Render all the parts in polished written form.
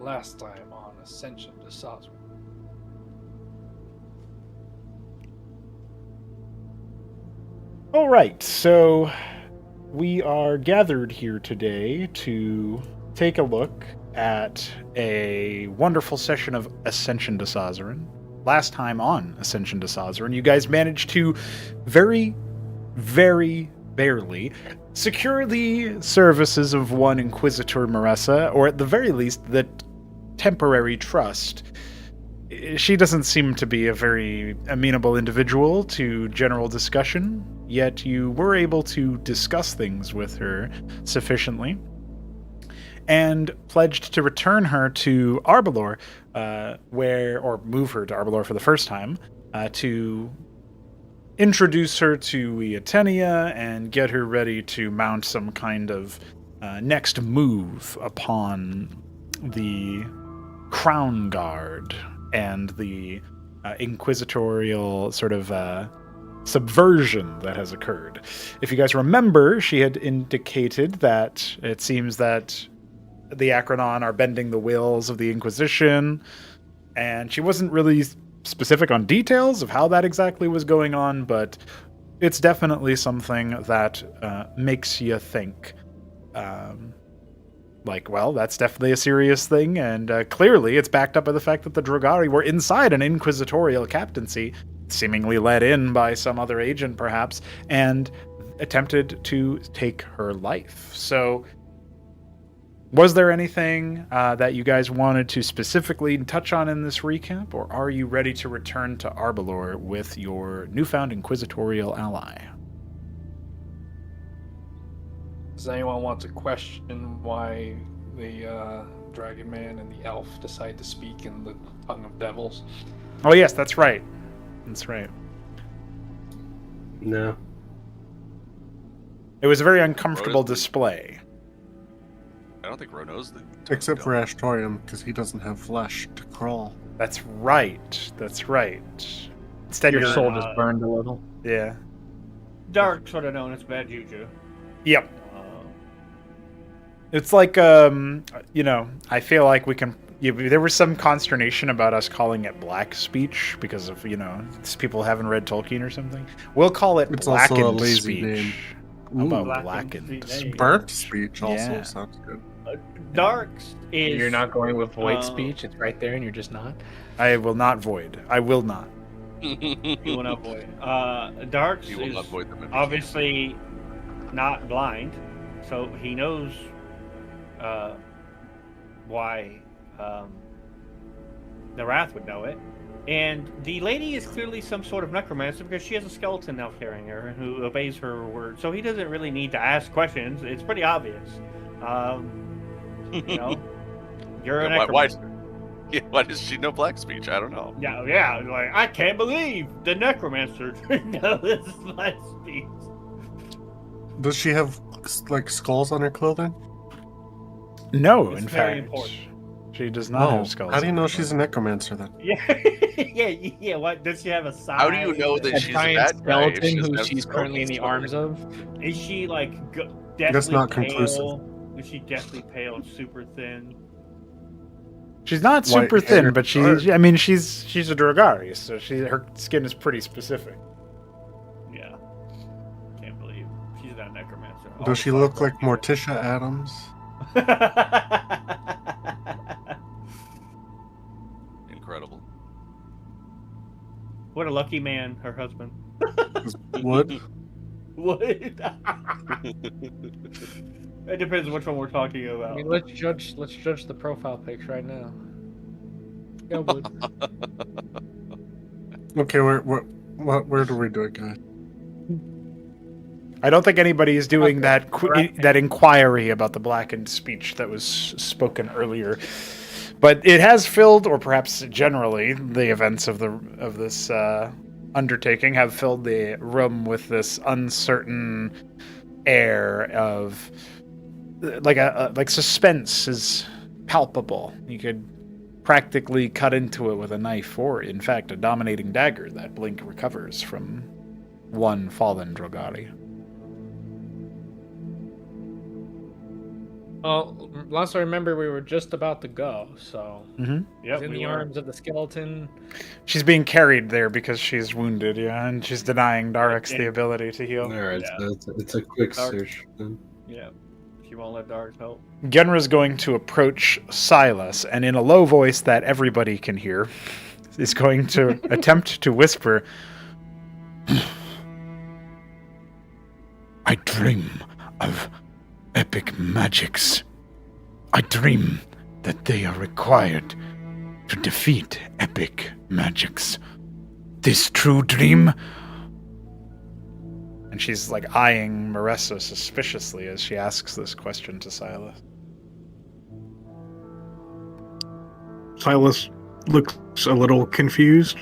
last time on Ascension da Sazarin. All right, so we are gathered here today to take a look at a wonderful session of Ascension da Sazarin. Last time on Ascension da Sazarin, you guys managed to very, very barely secure the services of one Inquisitor Maressa, or at the very least, the temporary trust. She doesn't seem to be a very amenable individual to general discussion, yet you were able to discuss things with her sufficiently, and pledged to return her to Arbalor, or move her to Arbalor for the first time, to introduce her to Eatenia and get her ready to mount some kind of next move upon the Crown Guard and the inquisitorial sort of subversion that has occurred. If you guys remember, she had indicated that it seems that the Acronon are bending the wills of the Inquisition, and she wasn't really specific on details of how that exactly was going on, but it's definitely something that makes you think, well, that's definitely a serious thing, and clearly it's backed up by the fact that the Drogari were inside an inquisitorial captaincy, seemingly led in by some other agent perhaps, and attempted to take her life. So, was there anything that you guys wanted to specifically touch on in this recap, or are you ready to return to Arbalor with your newfound inquisitorial ally? Does anyone want to question why the Dragon Man and the Elf decide to speak in the tongue of devils? Oh yes, that's right. That's right. No. It was a very uncomfortable display. I don't think Ro knows the... Except for Ashtorium, because he doesn't have flesh to crawl. That's right. That's right. Instead, Your soul just burned a little. Yeah. Dark, sort of known as bad juju. Yep. It's like, I feel like we can... there was some consternation about us calling it black speech because of, people haven't read Tolkien or something. We'll call it It's blackened also a lazy speech. name. How about Blackened blackened speech. speech? Burnt speech also Yeah. sounds good. Darks is... You're not going with void speech. It's right there, and you're just not. I will not void. I will not. You will not void. Darks You will is not void them. obviously not blind, so he knows why the Wrath would know it. And the lady is clearly some sort of necromancer because she has a skeleton now carrying her who obeys her word. So he doesn't really need to ask questions. It's pretty obvious. You're a necromancer. Why does she know black speech? I don't know. Yeah, like, I can't believe the necromancer knows my speech. Does she have, skulls on her clothing? No, It's in very fact. important. She does not No. have skulls. How do you know she's a necromancer then? Yeah. What does she have a size? How do you know that A she's a giant bad guy if skeleton she doesn't who have she's skulls? currently in the arms of. Is she deathly not pale? conclusive. Is she deathly pale and super thin? She's not White super hair. thin, but she's a Drogari, so her skin is pretty specific. Yeah. Can't believe she's not a necromancer. Does she look like Morticia Adams? Incredible. What a lucky man, her husband. Wood? What? It depends which one we're talking about. I mean, let's judge the profile pics right now. Yeah, would. Okay, where do we do it, guys? I don't think anybody is doing that Correct. that inquiry about the blackened speech that was spoken earlier. But it has filled, or perhaps generally, the events of this undertaking have filled the room with this uncertain air of like suspense is palpable. You could practically cut into it with a knife, or in fact, a dominating dagger that Blink recovers from one fallen Drogari. Well, last I remember, we were just about to go, so Hmm. Yep, he's in we the were. arms of the skeleton. She's being carried there because she's wounded, yeah, and she's denying Darix the and- ability to heal. All right, Yeah. so it's a quick Dark. search. Then. Yeah. She won't let Dark help. Genra's going to approach Silas, and in a low voice that everybody can hear, is going to attempt to whisper, I dream of epic magics. I dream that they are required to defeat epic magics. This true dream? And she's like eyeing Marissa suspiciously as she asks this question to Silas. Silas looks a little confused,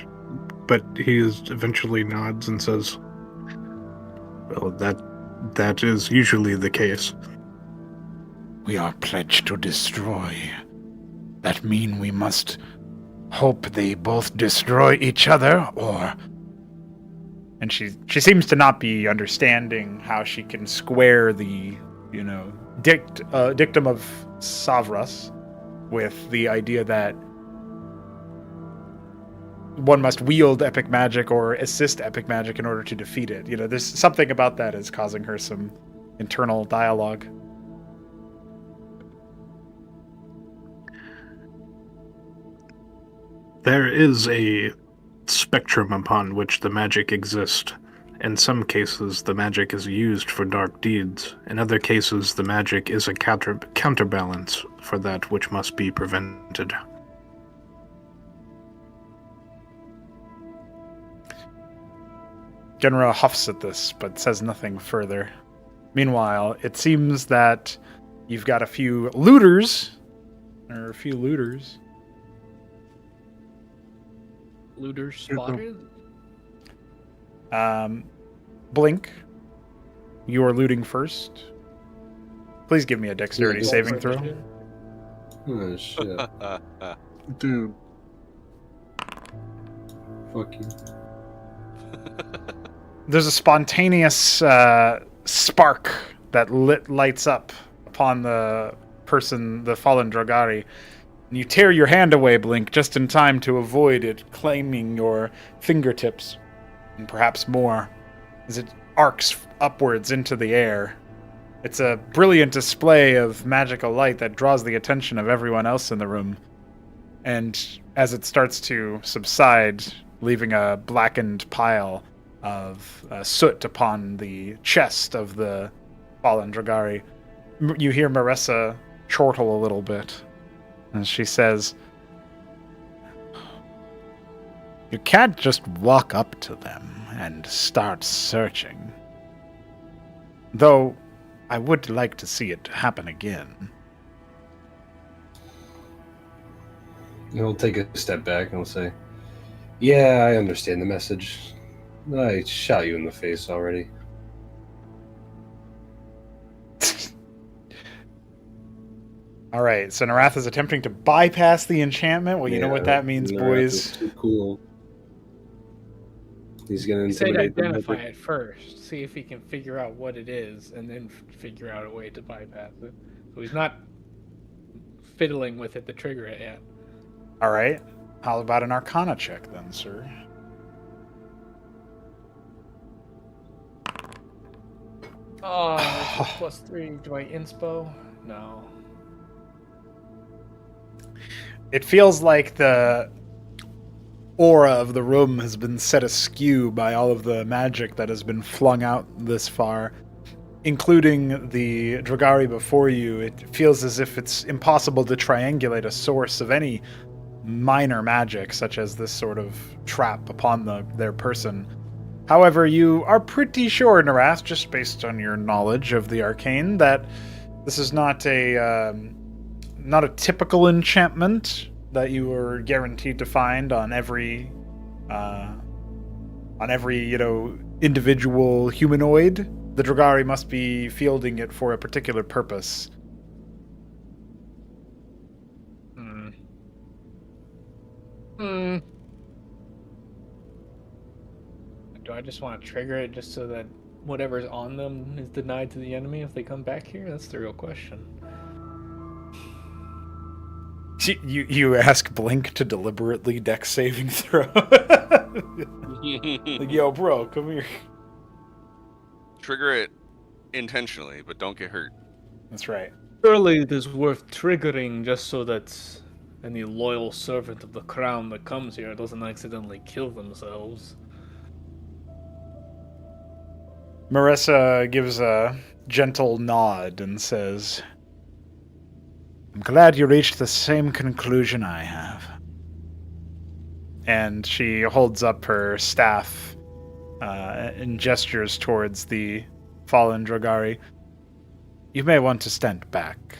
but he eventually nods and says, "Well, that is usually the case." We are pledged to destroy. That mean we must hope they both destroy each other, or... And she seems to not be understanding how she can square the, dictum of Savras with the idea that one must wield epic magic or assist epic magic in order to defeat it. There's something about that is causing her some internal dialogue. There is a spectrum upon which the magic exists. In some cases, the magic is used for dark deeds. In other cases, the magic is a counterbalance for that which must be prevented. Genra huffs at this, but says nothing further. Meanwhile, it seems that you've got a few looters. Looters spotted. Blink, you are looting first. Please give me a dexterity Yeah, saving throw. Oh shit! Dude, Fuck you. There's a spontaneous spark that lights up upon the fallen Dragari. And you tear your hand away, Blink, just in time to avoid it claiming your fingertips, and perhaps more, as it arcs upwards into the air. It's a brilliant display of magical light that draws the attention of everyone else in the room. And as it starts to subside, leaving a blackened pile of soot upon the chest of the fallen Dragari, you hear Marissa chortle a little bit. And she says, you can't just walk up to them and start searching. Though, I would like to see it happen again. He'll take a step back and he'll say, "Yeah, I understand the message. I shot you in the face already." All right, so Narath is attempting to bypass the enchantment. Well, you know what that means, Narath is boys. too cool. He's gonna He said intimidate the identify magic. it first, see if he can figure out what it is, and then figure out a way to bypass it. So he's not fiddling with it to trigger it yet. All right, how about an Arcana check then, sir? Oh, plus 3. Do I inspo? No. It feels like the aura of the room has been set askew by all of the magic that has been flung out this far, including the Dragari before you. It feels as if it's impossible to triangulate a source of any minor magic, such as this sort of trap upon their person. However, you are pretty sure, Narath, just based on your knowledge of the arcane, that this is not a typical enchantment that you are guaranteed to find on every individual humanoid. The Dragari must be fielding it for a particular purpose. Do I just want to trigger it just so that whatever's on them is denied to the enemy if they come back here? That's the real question. You ask Blink to deliberately dex saving throw. Like, yo, bro, come here. Trigger it intentionally, but don't get hurt. That's right. Surely it is worth triggering just so that any loyal servant of the crown that comes here doesn't accidentally kill themselves. Marissa gives a gentle nod and says, I'm glad you reached the same conclusion I have. And she holds up her staff and gestures towards the fallen Dragari. You may want to stand back.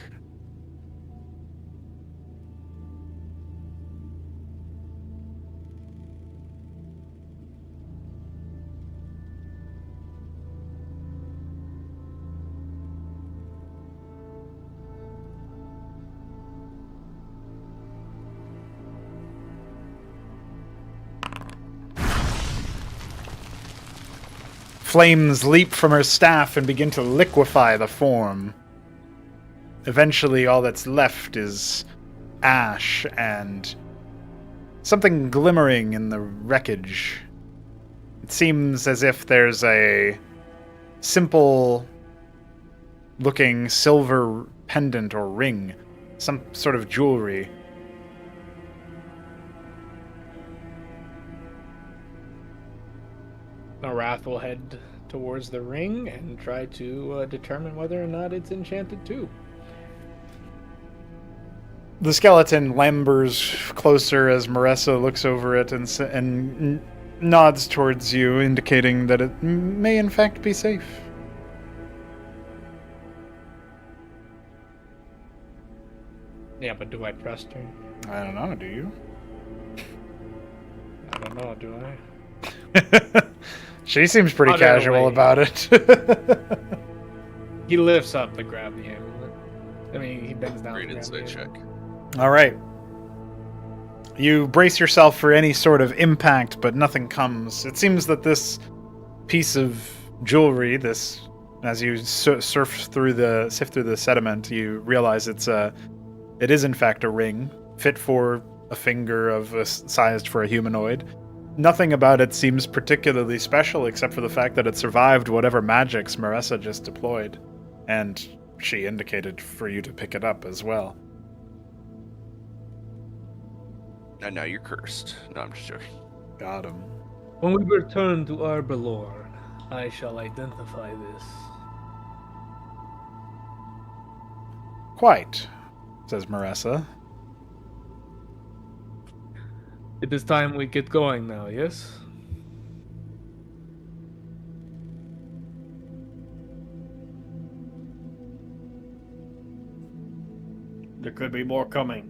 Flames leap from her staff and begin to liquefy the form. Eventually, all that's left is ash and something glimmering in the wreckage. It seems as if there's a simple-looking silver pendant or ring, some sort of jewelry. Arath will head towards the ring and try to determine whether or not it's enchanted too. The skeleton lumbers closer as Marissa looks over it and nods towards you, indicating that it may in fact be safe. Yeah, but do I trust her? I don't know, do you? I don't know, do I? She seems pretty I'll get casual away. about it. He lifts up to grab the amulet. I mean, he bends down Great to grab the insight amulet. check. All right. You brace yourself for any sort of impact, but nothing comes. It seems that this piece of jewelry, as you sift through the sediment, you realize it is in fact a ring, fit for a finger sized for a humanoid. Nothing about it seems particularly special, except for the fact that it survived whatever magics Marissa just deployed, and she indicated for you to pick it up as well. And now you're cursed. No, I'm just joking. Got him. When we return to Arbelor, I shall identify this. Quite, says Marissa. It is time we get going now, yes? There could be more coming.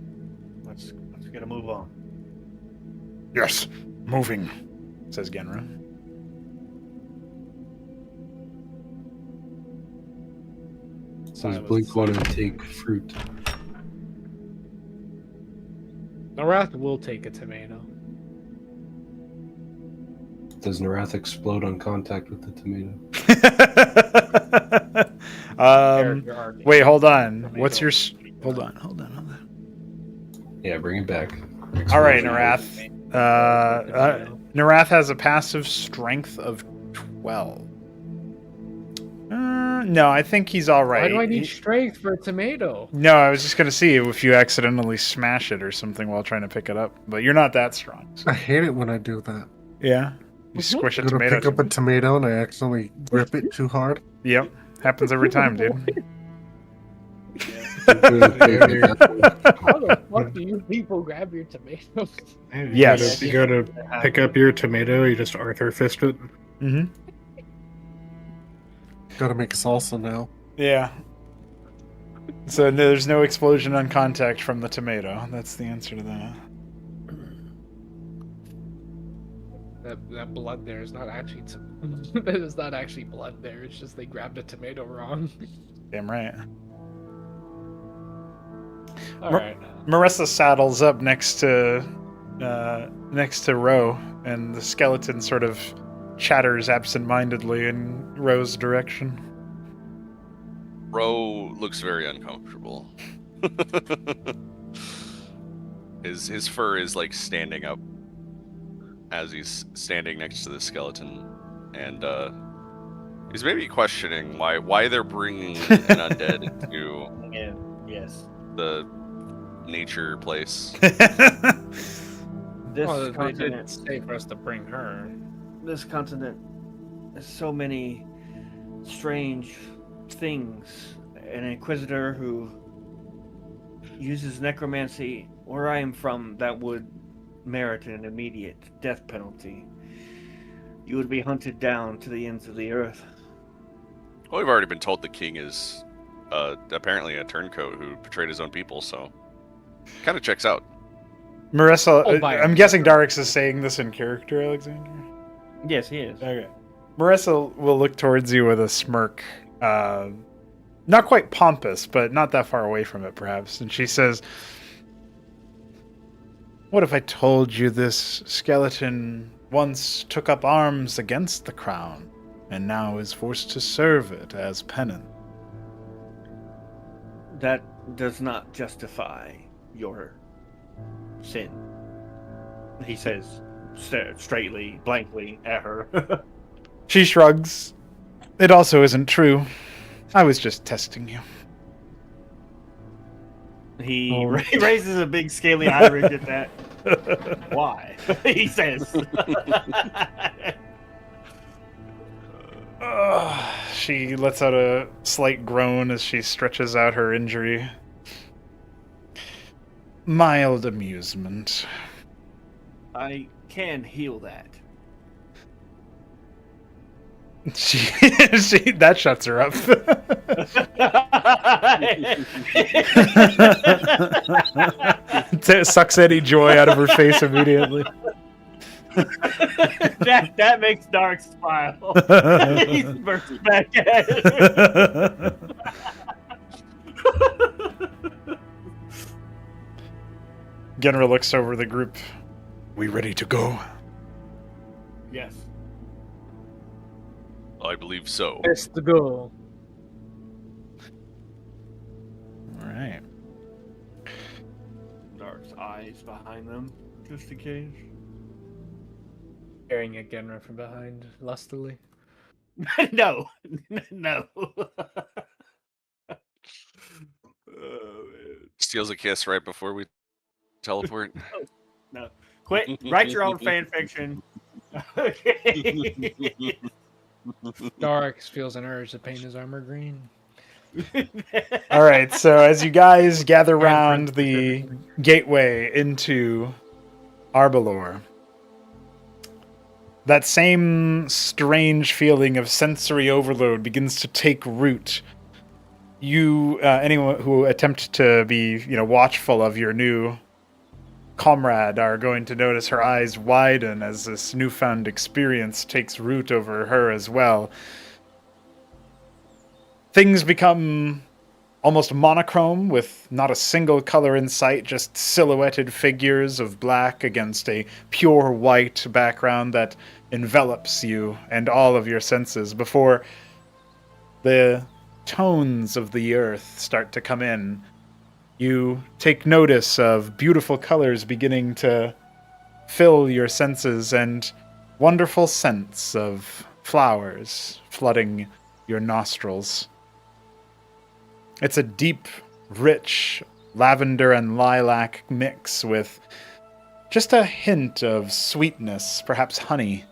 Let's get a move on. Yes, moving, says Genra. Does Blink want to take fruit? Narath will take a tomato. Does Narath explode on contact with the tomato? Character arc. Wait, hold on. Tomato. What's your... Hold on. Yeah, bring it back. All right, Explosion. Narath. Narath has a passive strength of 12. No, I think he's all right. Why do I need strength for a tomato? No, I was just going to see if you accidentally smash it or something while trying to pick it up. But you're not that strong. So. I hate it when I do that. Yeah? You squish a I'm gonna tomato. pick up a tomato and I accidentally grip it too hard. Yep. Happens every time, dude. How the fuck do you people grab your tomatoes? Yes. You go to pick up your tomato, you just Arthur fist it. Mm-hmm. Gotta make salsa now. Yeah. So there's no explosion on contact from the tomato. That's the answer to that. That blood there is not actually that is not actually blood there. It's just they grabbed a tomato wrong. Damn right. All right. Marissa saddles up next to Ro, and the skeleton sort of chatters absent-mindedly in Ro's direction. Ro looks very uncomfortable. His fur is like standing up as he's standing next to the skeleton, and he's maybe questioning why they're bringing an undead into Again, yes. the nature place. This Well, they did continent, say for us to bring her. this continent, has so many strange things. An inquisitor who uses necromancy. Where I am from, that would merit an immediate death penalty. You would be hunted down to the ends of the earth. Well, we've already been told the king is apparently a turncoat who betrayed his own people, so kind of checks out. Marissa, Oh, by I'm guessing Darix is saying this in character, Alexander? Yes, he is. Okay. Marissa will look towards you with a smirk. Not quite pompous, but not that far away from it, perhaps. And she says, "What if I told you this skeleton once took up arms against the crown, and now is forced to serve it as penance?" That does not justify your sin. He says, straightly, blankly at her. She shrugs. "It also isn't true. I was just testing you." He raises a big scaly eyebrow at that. Why? He says. She lets out a slight groan as she stretches out her injury. "Mild amusement." I can heal that. That shuts her up. Sucks any joy out of her face immediately. that makes Dark smile. He bursts back at it. Genra looks over the group. "We ready to go?" Yes. I believe so. It's the goal. All right. Dark's eyes behind them, just in case. Staring at Genra from behind, lustily. No. No. Steals a kiss right before we teleport. No. Quit. Write your own fan fiction. Okay. Darix feels an urge to paint his armor green. All right, so as you guys gather round the gateway into Arbalor, that same strange feeling of sensory overload begins to take root. You, anyone who attempt to be, watchful of your new comrade, are going to notice her eyes widen as this newfound experience takes root over her as well. Things become almost monochrome, with not a single color in sight, just silhouetted figures of black against a pure white background that envelops you and all of your senses before the tones of the earth start to come in. You take notice of beautiful colors beginning to fill your senses and wonderful scents of flowers flooding your nostrils. It's a deep, rich lavender and lilac mix with just a hint of sweetness, perhaps honey,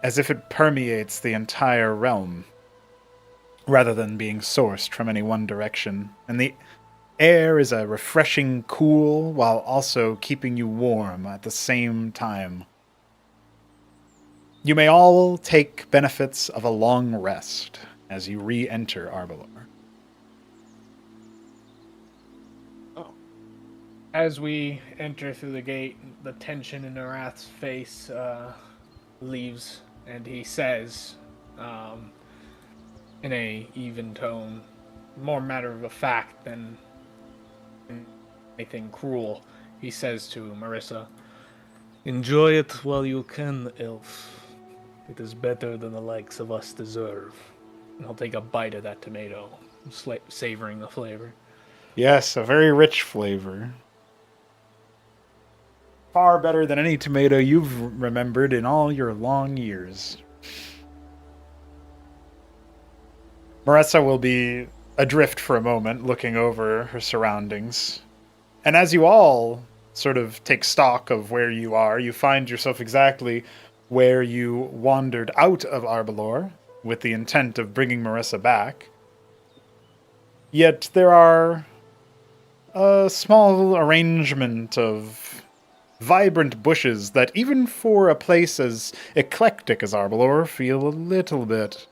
as if it permeates the entire realm, rather than being sourced from any one direction. And the air is a refreshing cool while also keeping you warm at the same time. You may all take benefits of a long rest as you re-enter Arbalor. As we enter through the gate, the tension in Arath's face leaves, and he says, in a even tone, more matter of a fact than anything cruel, he says to Marissa, "Enjoy it while you can, elf. It is better than the likes of us deserve." And I'll take a bite of that tomato, savoring the flavor. Yes, a very rich flavor. far better than any tomato you've remembered in all your long years. Marissa will be adrift for a moment, looking over her surroundings. And as you all sort of take stock of where you are, you find yourself exactly where you wandered out of Arbalor with the intent of bringing Marissa back. Yet there are a small arrangement of vibrant bushes that, even for a place as eclectic as Arbalor, feel a little bit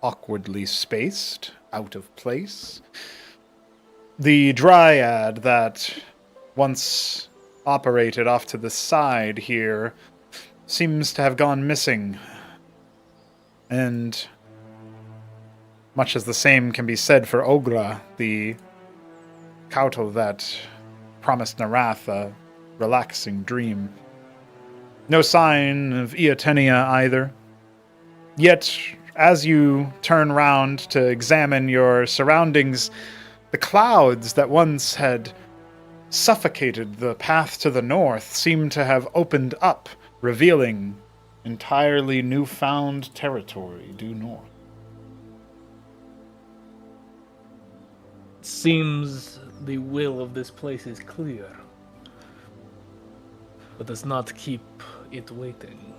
awkwardly spaced, out of place. The dryad that once operated off to the side here seems to have gone missing. And much as the same can be said for Ogra, the Kautal that promised Narath a relaxing dream. No sign of Iatenia either. Yet, as you turn round to examine your surroundings, the clouds that once had suffocated the path to the north seem to have opened up, revealing entirely newfound territory due north. It seems the will of this place is clear, but does not keep it waiting.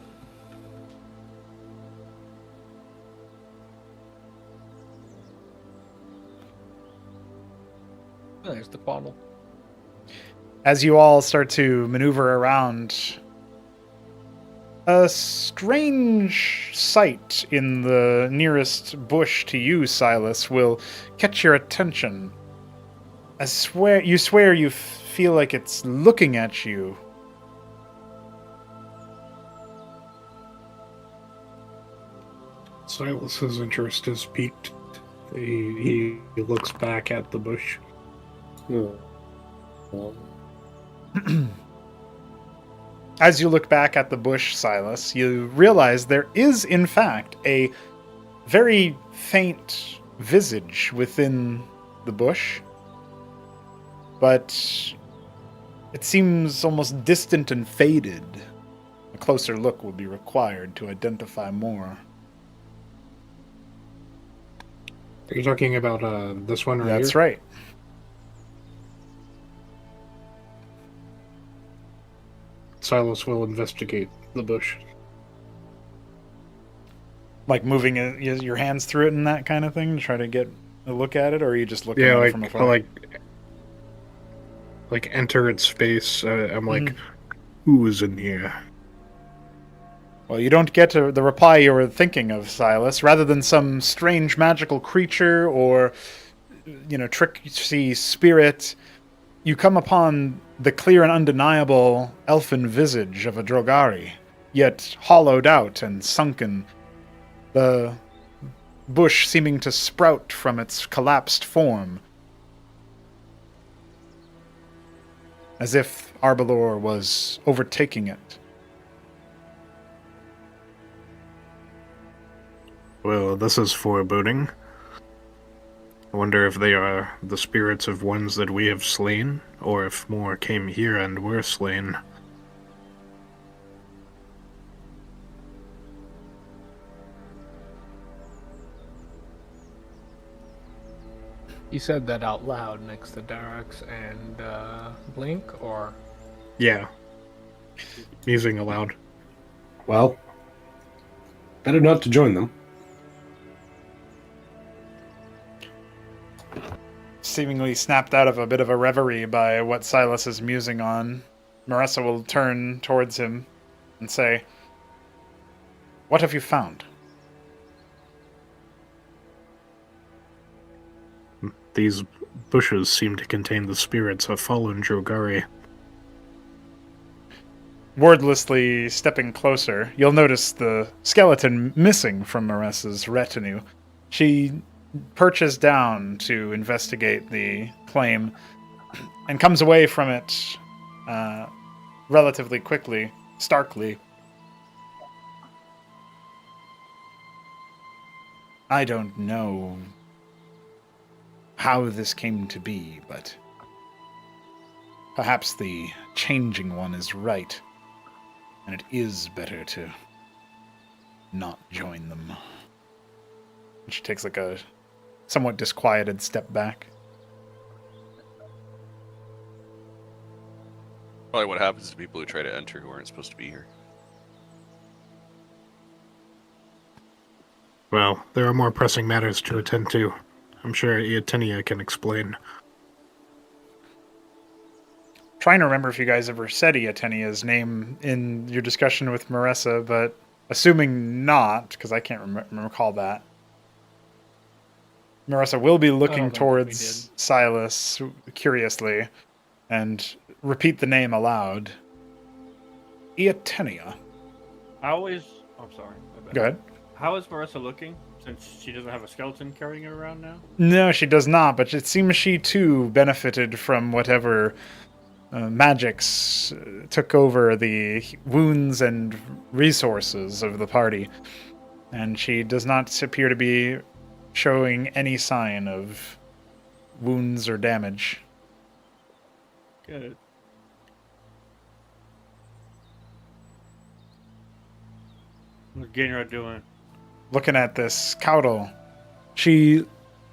There's the bottle. As you all start to maneuver around, a strange sight in the nearest bush to you, Silas, will catch your attention. You swear you feel like it's looking at you. Silas's interest is piqued. He looks back at the bush. As you look back at the bush, Silas, you realize there is, in fact, a very faint visage within the bush. But it seems almost distant and faded. A closer look will be required to identify more. Are you talking about this one right here? That's right. Silas will investigate the bush. Like moving your hands through it and that kind of thing to try to get a look at it, or are you just looking Yeah, at like it from afar? like enter its space. I'm like, who is in here? Well, you don't get the reply you were thinking of, Silas. Rather than some strange magical creature or, tricksy spirit, you come upon the clear and undeniable elfin visage of a Drogari, yet hollowed out and sunken, the bush seeming to sprout from its collapsed form, as if Arbalor was overtaking it. Well, this is foreboding. I wonder if they are the spirits of ones that we have slain, or if more came here and were slain. You said that out loud next to Darax and Blink, or? Yeah. Musing aloud. Well, better not to join them. Seemingly snapped out of a bit of a reverie by what Silas is musing on, Marissa will turn towards him and say, "What have you found?" These bushes seem to contain the spirits of fallen Drogari. Wordlessly stepping closer, you'll notice the skeleton missing from Marissa's retinue. She perches down to investigate the claim and comes away from it relatively quickly, starkly. I don't know how this came to be, but Perhaps the changing one is right, and it is better to not join them. She takes like a somewhat disquieted step back. Probably what happens to people who try to enter who aren't supposed to be here. Well, there are more pressing matters to attend to. I'm sure Iatenia can explain. Trying to remember if you guys ever said Iatenia's name in your discussion with Marissa, but assuming not, because I can't recall that. Marissa will be looking think we towards Silas curiously and repeat the name aloud. Iatenia. How is... I'm sorry. my bad. Go ahead. How is Marissa looking, since she doesn't have a skeleton carrying her around now? No, she does not, but it seems she too benefited from whatever magics took over the wounds and resources of the party. And she does not appear to be showing any sign of wounds or damage. Good. What's Ginra doing? Looking at this Caudal, she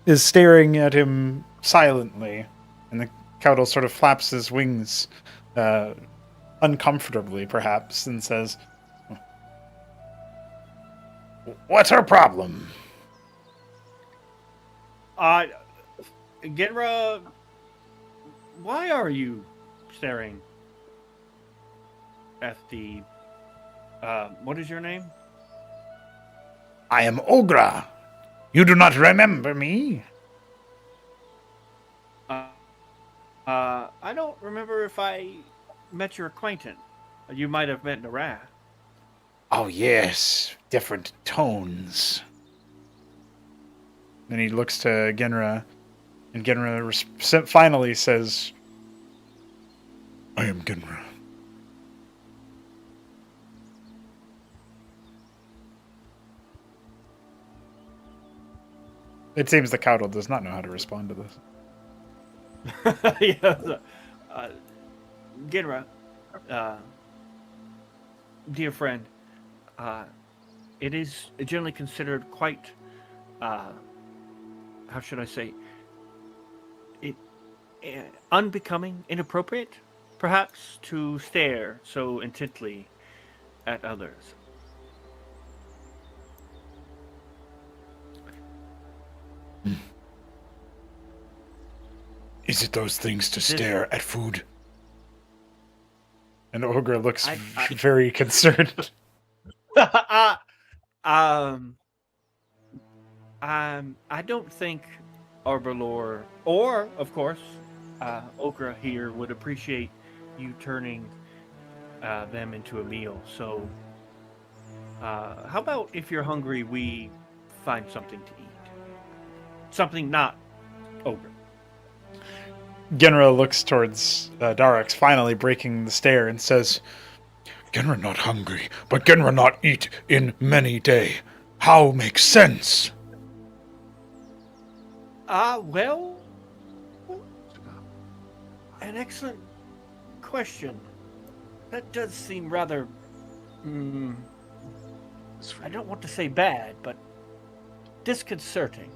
is staring at him silently, and the Caudal sort of flaps his wings uncomfortably, perhaps, and says, "What's her problem?" Ginra, why are you staring at the... what is your name? "I am Ogra. You do not remember me?" I don't remember if I met your acquaintance. You might have met Nara. "Oh yes, different tones." Then he looks to Genra, and Genra finally says, "I am Genra." It seems the Caudal does not know how to respond to this. Yes. Ginra, dear friend, it is generally considered quite, how should I say, unbecoming, inappropriate, perhaps, to stare so intently at others. Is it those things to stare at food? And Ogra looks very concerned. I don't think Arbalor or, of course, Okra here would appreciate you turning them into a meal. So, how about if you're hungry, we find something to eat? Something not ogre. Genra looks towards Darax, finally breaking the stare, and says, "Genra not hungry, but Genra not eat in many day. How makes sense?" Well, an excellent question. That does seem rather, I don't want to say bad, but disconcerting.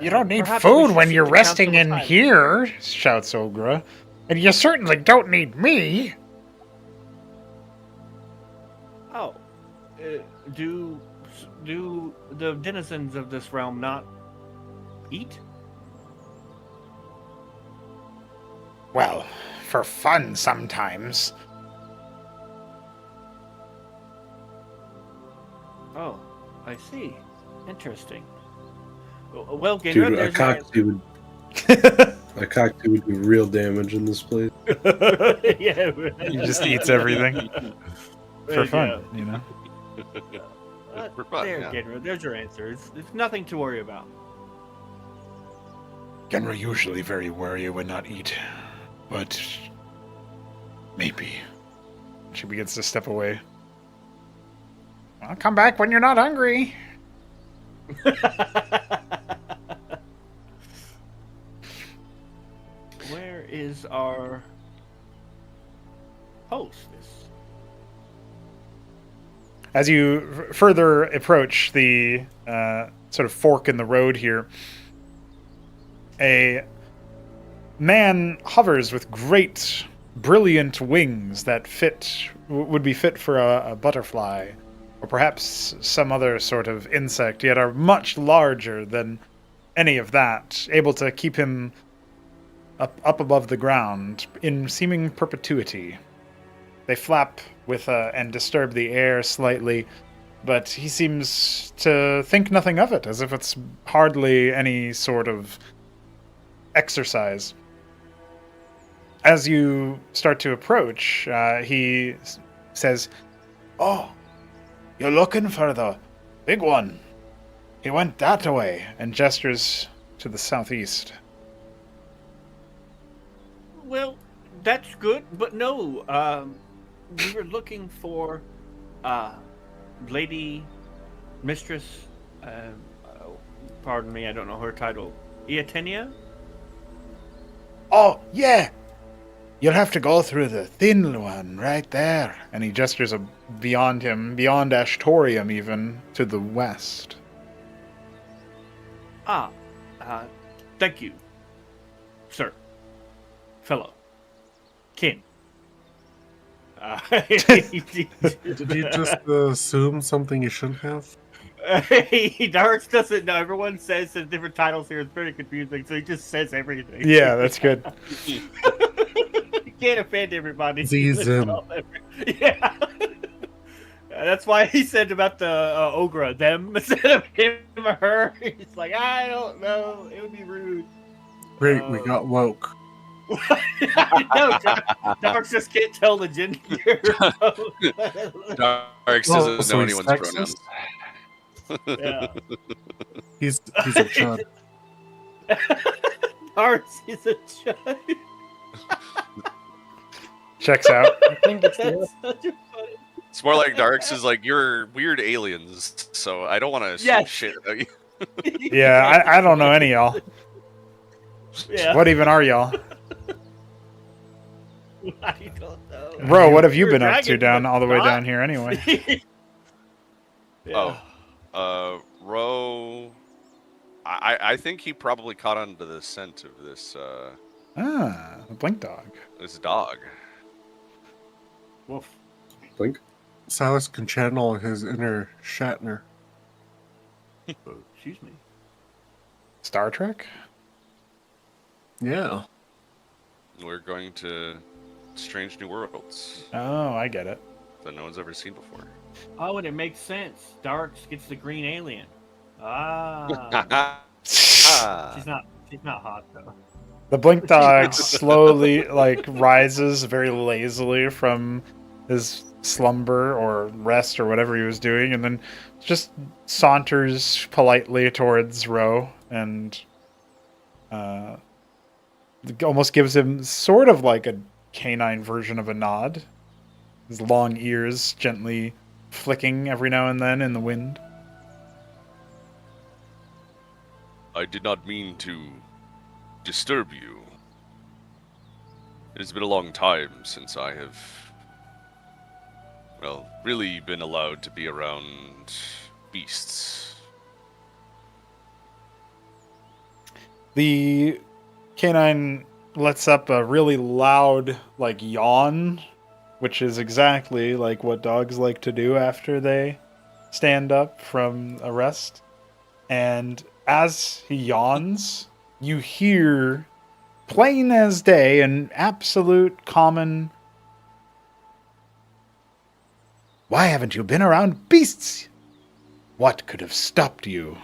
"You don't need Perhaps we food should when seek you're the resting counsel in of Hyde." here," shouts Ogra. "And you certainly don't need me." Oh, do the denizens of this realm not eat? "Well, for fun sometimes." Oh, I see. Interesting. Well, Ginra, Dude, a there's cocktail would do real damage in this place. yeah, He just eats everything for fun, go. you know? For fun, there, yeah. Ginra, there's your answer. It's nothing to worry about. Genra usually very wary when not eat, but maybe. She begins to step away. "I'll come back when you're not hungry." Where is our hostess. As you further approach the sort of fork in the road here, a man hovers with great, brilliant wings that would be fit for a butterfly, or perhaps some other sort of insect, yet are much larger than any of that, able to keep him up above the ground in seeming perpetuity. They flap with and disturb the air slightly, but he seems to think nothing of it, as if it's hardly any sort of exercise. As you start to approach, he says, "Oh, you're looking for the big one. He went that way," and gestures to the southeast. Well, that's good, but no. We were looking for Lady Mistress. Pardon me, I don't know her title. Iatenia? "Oh, yeah. You'll have to go through the thin one right there." And he gestures beyond him, beyond Ashtorium even, to the west. Thank you, sir. Fellow. Kin. Did you just assume something you shouldn't have? Darks doesn't know. Everyone says the different titles here. It's very confusing, so he just says everything. Yeah, that's good. You can't offend everybody. Zim. Yeah. That's why he said about the ogre, them instead of him or her. He's like, I don't know. It would be rude. Great, we got woke. No, Darks just can't tell the gender. Darks doesn't know anyone's pronouns. Yeah. He's a chud. Darks is a chud. Checks out. I think it's That's such a funny. It's more like Darks is like, you're weird aliens, so I don't want to assume Yes. shit about you. Yeah, I don't know any of y'all. Yeah. What even are y'all? I don't know. Bro, what have you You're been a up to dragon, down but all the way not- down here anyway? Yeah. Ro, I think he probably caught onto the scent of this A blink dog. this dog. Woof. Blink. Silas can channel his inner Shatner. Excuse me. Star Trek? Yeah. We're going to strange new worlds Oh, I get it. that no one's ever seen before. Oh, and it makes sense. Darks gets the green alien. Ah. She's not hot though. The blink dog slowly rises very lazily from his slumber or rest or whatever he was doing, and then just saunters politely towards Ro and almost gives him sort of like a canine version of a nod. His long ears gently flicking every now and then in the wind. I did not mean to disturb you. It has been a long time since I have, well, really been allowed to be around beasts. The canine lets up a really loud, yawn, which is exactly like what dogs like to do after they stand up from a rest. And as he yawns, you hear, plain as day, an absolute common, "Why haven't you been around beasts? What could have stopped you?"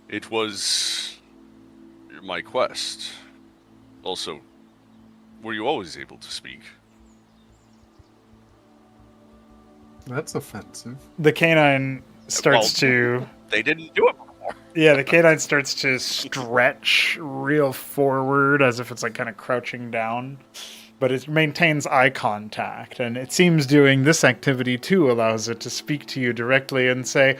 It was my quest. Also, were you always able to speak? That's offensive. The canine starts to... They didn't do it before. Yeah, the canine starts to stretch real forward as if it's kind of crouching down. But it maintains eye contact, and it seems doing this activity too allows it to speak to you directly and say,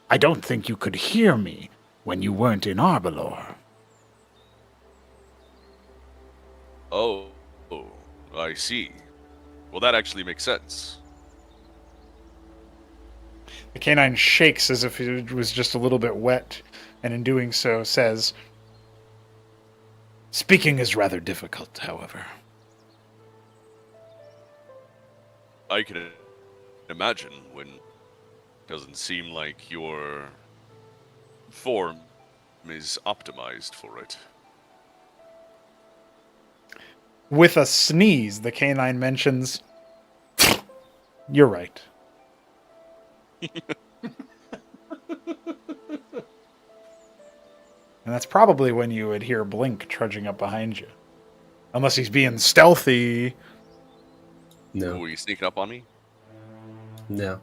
"I don't think you could hear me. when you weren't in Arbalor. Oh, I see. Well, that actually makes sense. The canine shakes as if it was just a little bit wet, and in doing so says, "Speaking is rather difficult, however." I can imagine when it doesn't seem like your form is optimized for it. With a sneeze, the canine mentions, "You're right." And that's probably when you would hear Blink trudging up behind you. Unless he's being stealthy. No, Were you sneaking up on me? no.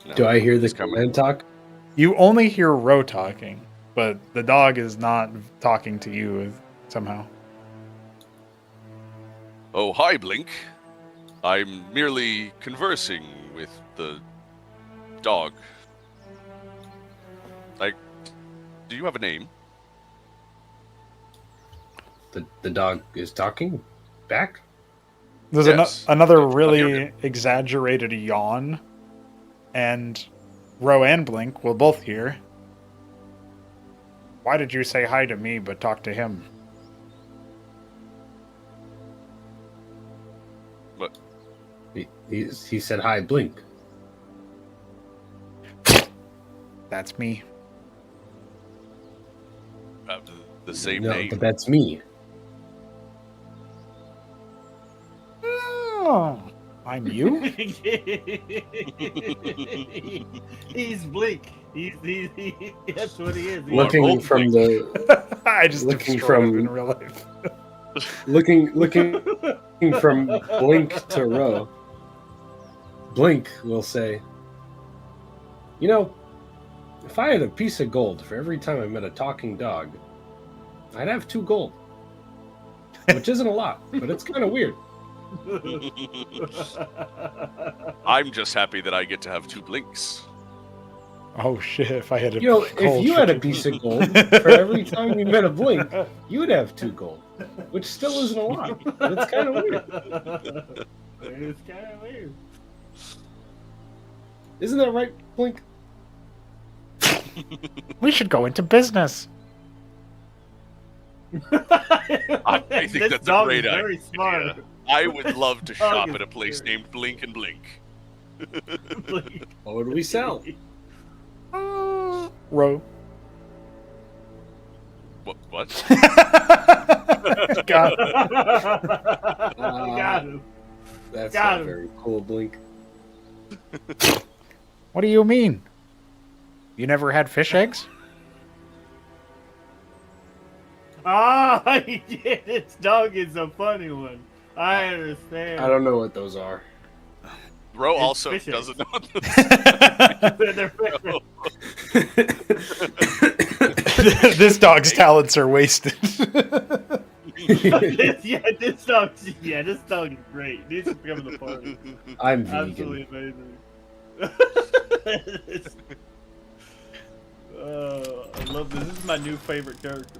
No. Do I hear the Just coming. command talk? You only hear Ro talking, but the dog is not talking to you somehow. Oh, hi, Blink. I'm merely conversing with the dog. Like, do you have a name? The dog is talking back? There's Yes. another I'm really here. exaggerated yawn, and Ro and Blink will both hear. Why did you say hi to me but talk to him? What? He said hi, Blink. That's me. Have the same No, name? but that's me. Oh, I'm you? He's Blink. That's what he is. Looking old from the I just Looking destroyed him from- in real life. looking from Blink to Ro. Blink will say, "You know, if I had a piece of gold for every time I met a talking dog, I'd have 2 gold. Which isn't a lot, but it's kind of weird." I'm just happy that I get to have 2 Blinks. Oh shit, if I had a You know, gold if you had a for- piece of gold for every time you met a Blink, you would have 2 gold. Which still isn't a lot, but it's kind of weird. It's kind of weird. Isn't that right, Blink? We should go into business. I think This that's a dog great is very idea. smart. I would love to Dog shop is at a place scary. named Blink and Blink. Blink. What would we sell? Ro. What? God. Got him. That's Got not him. very cool, Blink. What do you mean? You never had fish eggs? Ah, yeah, this dog is a funny one. I understand. I don't know what those are. Ro It's also fish eggs. doesn't know what They're fish eggs. This dog's talents are wasted. This dog is great. This is becoming the party. I'm vegan. Absolutely amazing. I love this. This is my new favorite character.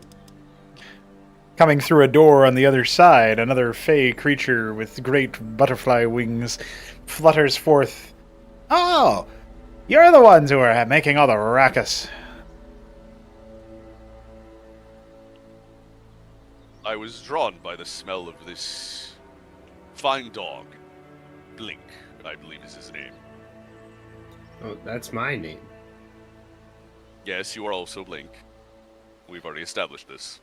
Coming through a door on the other side, another fey creature with great butterfly wings flutters forth. Oh, you're the ones who are making all the ruckus. I was drawn by the smell of this fine dog. Blink, I believe is his name. Oh, that's my name. Yes, you are also Blink. We've already established this.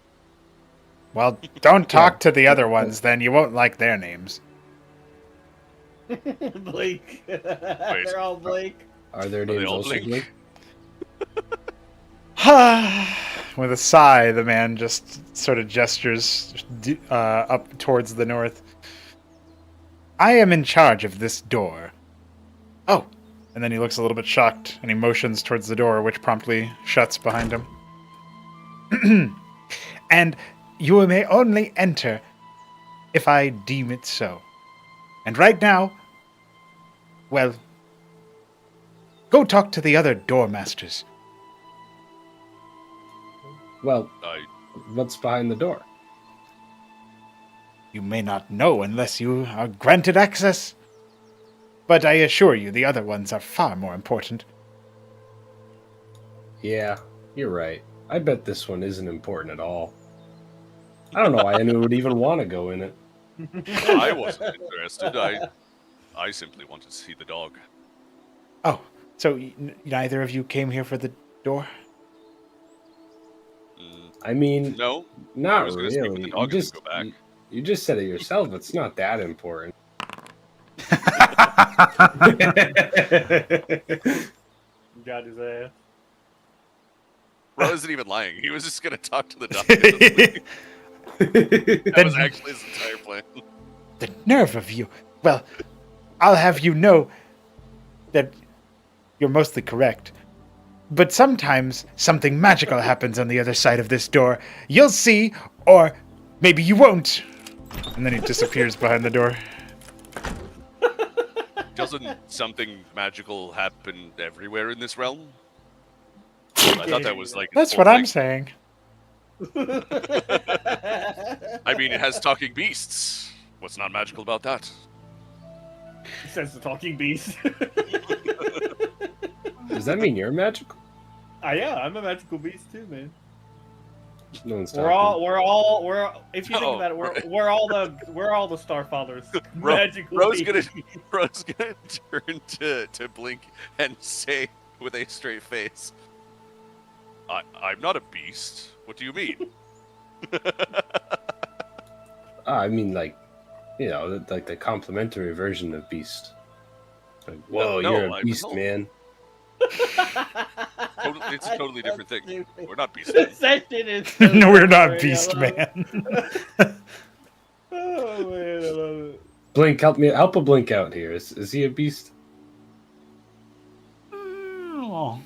Well, don't talk to the other ones, then you won't like their names. Blake. They're all Blake. Are their they names all also Blink? Blink? With a sigh, the man just sort of gestures up towards the north. I am in charge of this door. Oh. And then he looks a little bit shocked, and he motions towards the door, which promptly shuts behind him. And you may only enter if I deem it so. And right now, well, go talk to the other door masters. Well, I what's behind the door? You may not know unless you are granted access. But I assure you, the other ones are far more important. Yeah, you're right. I bet this one isn't important at all. I don't know why anyone would even want to go in it. I wasn't interested. I simply want to see the dog. Oh, so neither of you came here for the door? Mm, I mean, no, I not was going to speak with really. the dog and then go back. You just said it yourself. It's not that important. Got his ass. Bro isn't even lying. He was just going to talk to the dog. That was actually his entire plan. The nerve of you. Well, I'll have you know that you're mostly correct. But sometimes something magical happens on the other side of this door. You'll see, or maybe you won't. And then he disappears behind the door. Doesn't something magical happen everywhere in this realm? I thought that was like. That's what I'm saying. I mean, it has talking beasts. What's not magical about that? He says the talking beast. Does that mean you're magical? Yeah, I'm a magical beast too, man. No one's We're talking. if you think about it, we're all the Starfathers. Magical Bro's beasts. gonna turn to Blink and say with a straight face, I'm not a beast. What do you mean? I mean, like, you know, like the complimentary version of beast. Like, whoa, No, you're a I- beast, no. man. It's a totally different thing. We're not beast men. Ascension is so No, we're not great. Beast I love it. Man. Oh man, I love it. Blink, help a Blink out here. Is he a beast? Oh.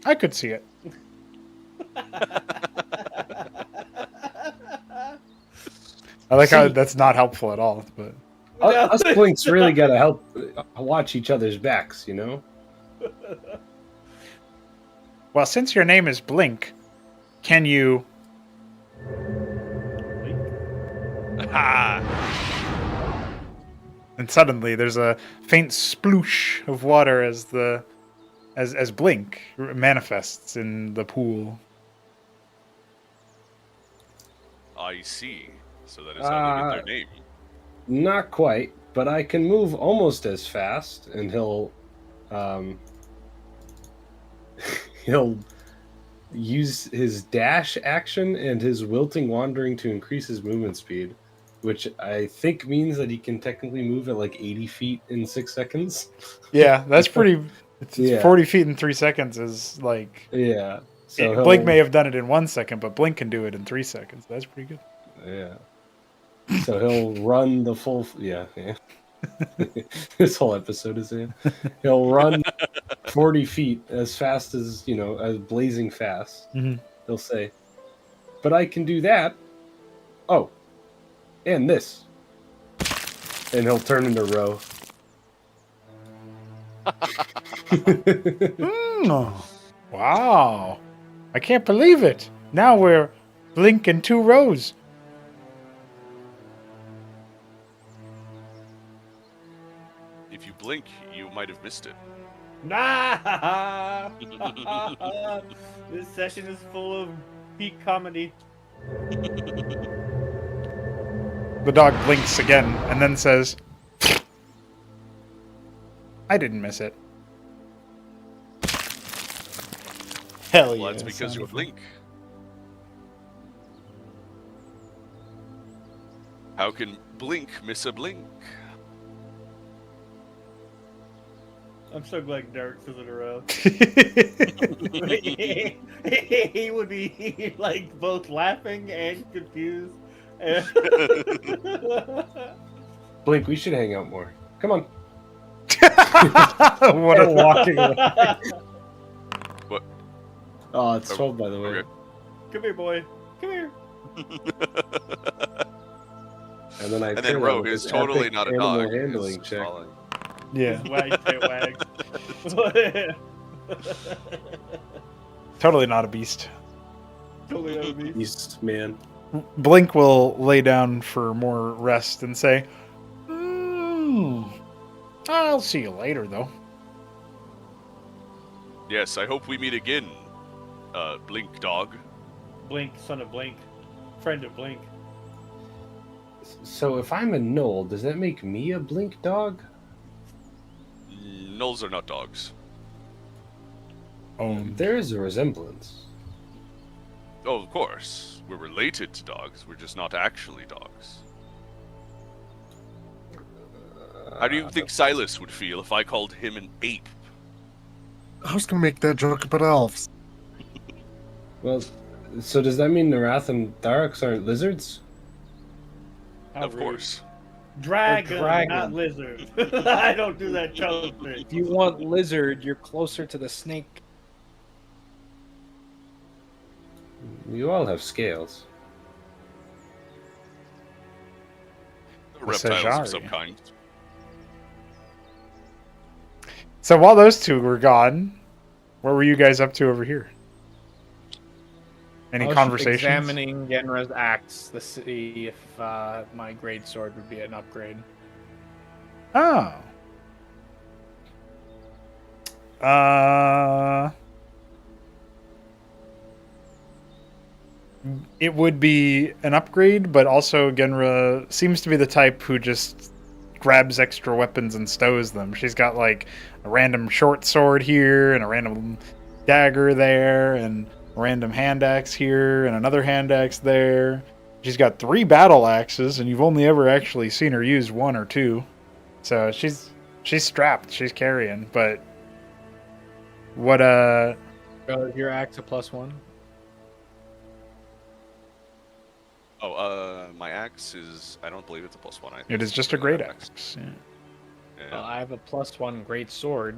I could see it. I like how See- that's not helpful at all, but Us Blinks really gotta help watch each other's backs, you know? well, since your name is Blink, can you Ha! and suddenly there's a faint sploosh of water as Blink manifests in the pool. I see. So that is how they get their name. Not quite, but I can move almost as fast, and he'll he'll use his dash action and his wilting wandering to increase his movement speed, which I think means that he can technically move at like 80 feet in 6 seconds. Yeah, that's pretty. It's Yeah. 40 feet in 3 seconds is like. Yeah. So Blink may have done it in 1 second, but Blink can do it in 3 seconds. That's pretty good. Yeah. So he'll run the full. Yeah. This whole episode is in. He'll run 40 feet as fast as, you know, as blazing fast. Mhm. He'll say, but I can do that. Oh, and this. And he'll turn into Ro. Wow. I can't believe it. Now we're Blink in 2 rows. If you blink, you might have missed it. Nah! This session is full of peak comedy. The dog blinks again and then says, I didn't miss it. Hell yeah. Well, that's because son you of a- blink. How can Blink miss a blink? I'm so glad Derek says it around. He would be like both laughing and confused. Blink, we should hang out more. Come on. What a walking away. What? Oh, it's 12, by the way. Okay. Come here, boy. Come here. And then And then Rogue is totally not a dog. Handling It's check. following. Yeah, Wag, tail wag. totally not a beast. Totally out of me. Beast man. Blink will lay down for more rest and say, I'll see you later, though. Yes, I hope we meet again, Blink Dog. Blink, son of Blink. Friend of Blink. So if I'm a gnoll, does that make me a blink dog? Gnolls are not dogs. There is a resemblance. Oh, of course. We're related to dogs. We're just not actually dogs. How do you think Silas would feel if I called him an ape? I was gonna make that joke about elves. Well, so does that mean the Wrath and Tharaks aren't lizards? Of course. Dragon, dragon. not lizard. I don't do that joke. If you want lizard, you're closer to the snake. You all have scales. Reptiles of some Sajari. kind. So while those two were gone, what were you guys up to over here? Any I was conversations? Examining Genra's axe to see if my great sword would be an upgrade. Oh. It would be an upgrade, but also Genra seems to be the type who just grabs extra weapons and stows them. She's got like a random short sword here and a random dagger there and a random hand axe here and another hand axe there. She's got 3 battle axes, and you've only ever actually seen her use 1 or 2. So she's strapped, she's carrying, but what Your axe a +1? Oh, my axe is... I don't believe it's a +1. I think it is it's just a regular great axe. Yeah. Yeah. Well, I have a +1 great sword.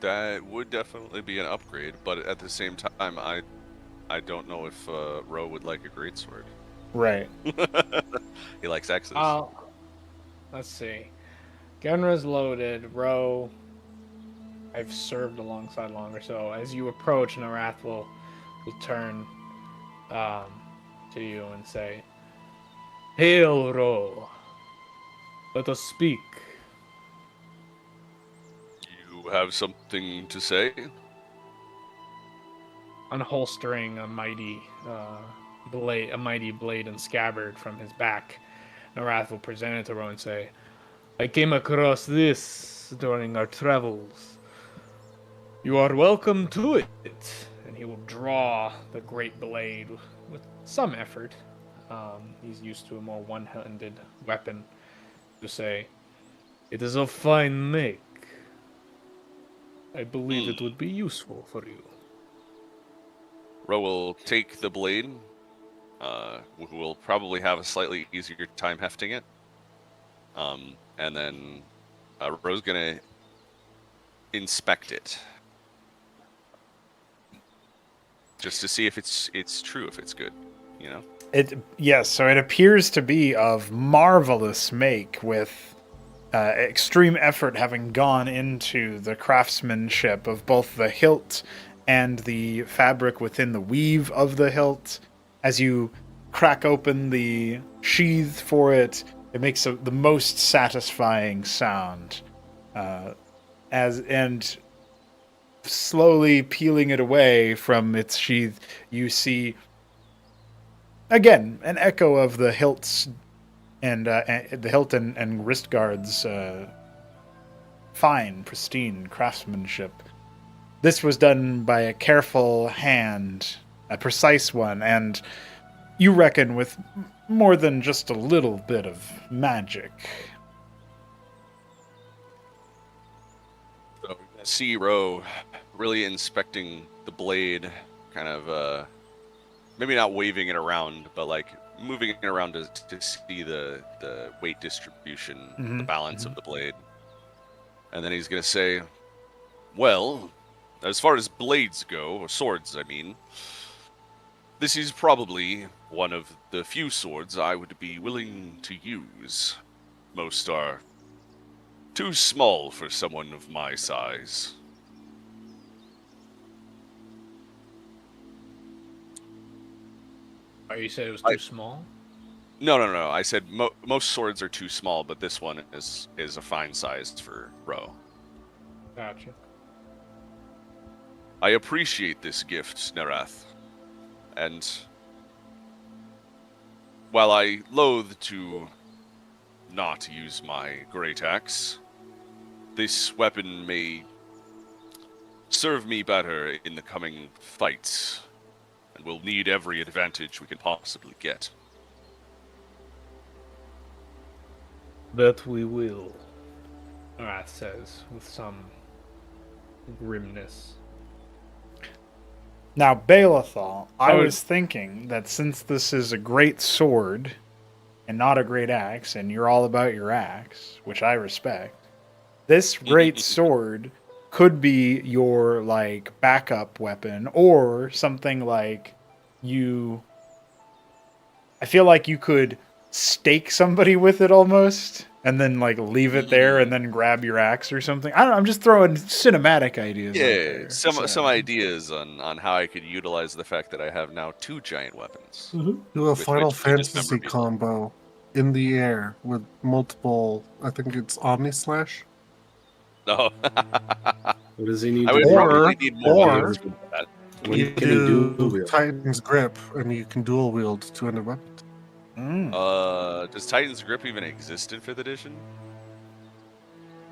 That would definitely be an upgrade, but at the same time, I don't know if Ro would like a greatsword. Right. He likes axes. Let's see. Genra's loaded. Ro, I've served alongside longer, so as you approach, Narath will turn to you and say, "Hail, Ro. Let us speak." You have something to say? Unholstering a mighty blade and scabbard from his back, Narath will present it to Ro and say, "I came across this during our travels. You are welcome to it." And he will draw the great blade with some effort. He's used to a more one-handed weapon. To say, "It is of fine make. I believe it would be useful for you." Ro will take the blade. We'll probably have a slightly easier time hefting it. And then Ro's gonna inspect it. Just to see if it's true, if it's good, you know? So it appears to be of marvelous make, with extreme effort having gone into the craftsmanship of both the hilt and the fabric within the weave of the hilt. As you crack open the sheath for it, it makes the most satisfying sound. And slowly peeling it away from its sheath, you see again an echo of the hilts and the hilt and wrist guards. Fine, pristine craftsmanship. This was done by a careful hand, a precise one, and you reckon with more than just a little bit of magic. So see Ro really inspecting the blade, kind of maybe not waving it around, but like moving it around to see the weight distribution, the balance of the blade. And then he's gonna say, "Well, as far as blades go, or swords, I mean, this is probably one of the few swords I would be willing to use. Most are too small for someone of my size." Oh, you said it was too small? No. I said most swords are too small, but this one is a fine size for Ro. Gotcha. I appreciate this gift, Narath, and while I loathe to not use my great axe, this weapon may serve me better in the coming fights, and we'll need every advantage we can possibly get. That we will, Arath says, with some grimness. Now, Balathal, I was thinking that since this is a great sword and not a great axe, and you're all about your axe, which I respect, this great sword could be your, like, backup weapon, or something like you... I feel like you could stake somebody with it almost, and then, like, leave it there and then grab your axe or something. I don't know, I'm just throwing cinematic ideas out there. Some ideas on how I could utilize the fact that I have now 2 giant weapons. Do a With Final which to dismember Fantasy people. combo in the air with multiple. I think it's Omni Slash. No. What does he need I to would do? probably need more or- weapons for that. When You can he dual do wield? Titan's Grip, and you can dual wield 200 weapons. Does Titan's Grip even exist in 5th edition?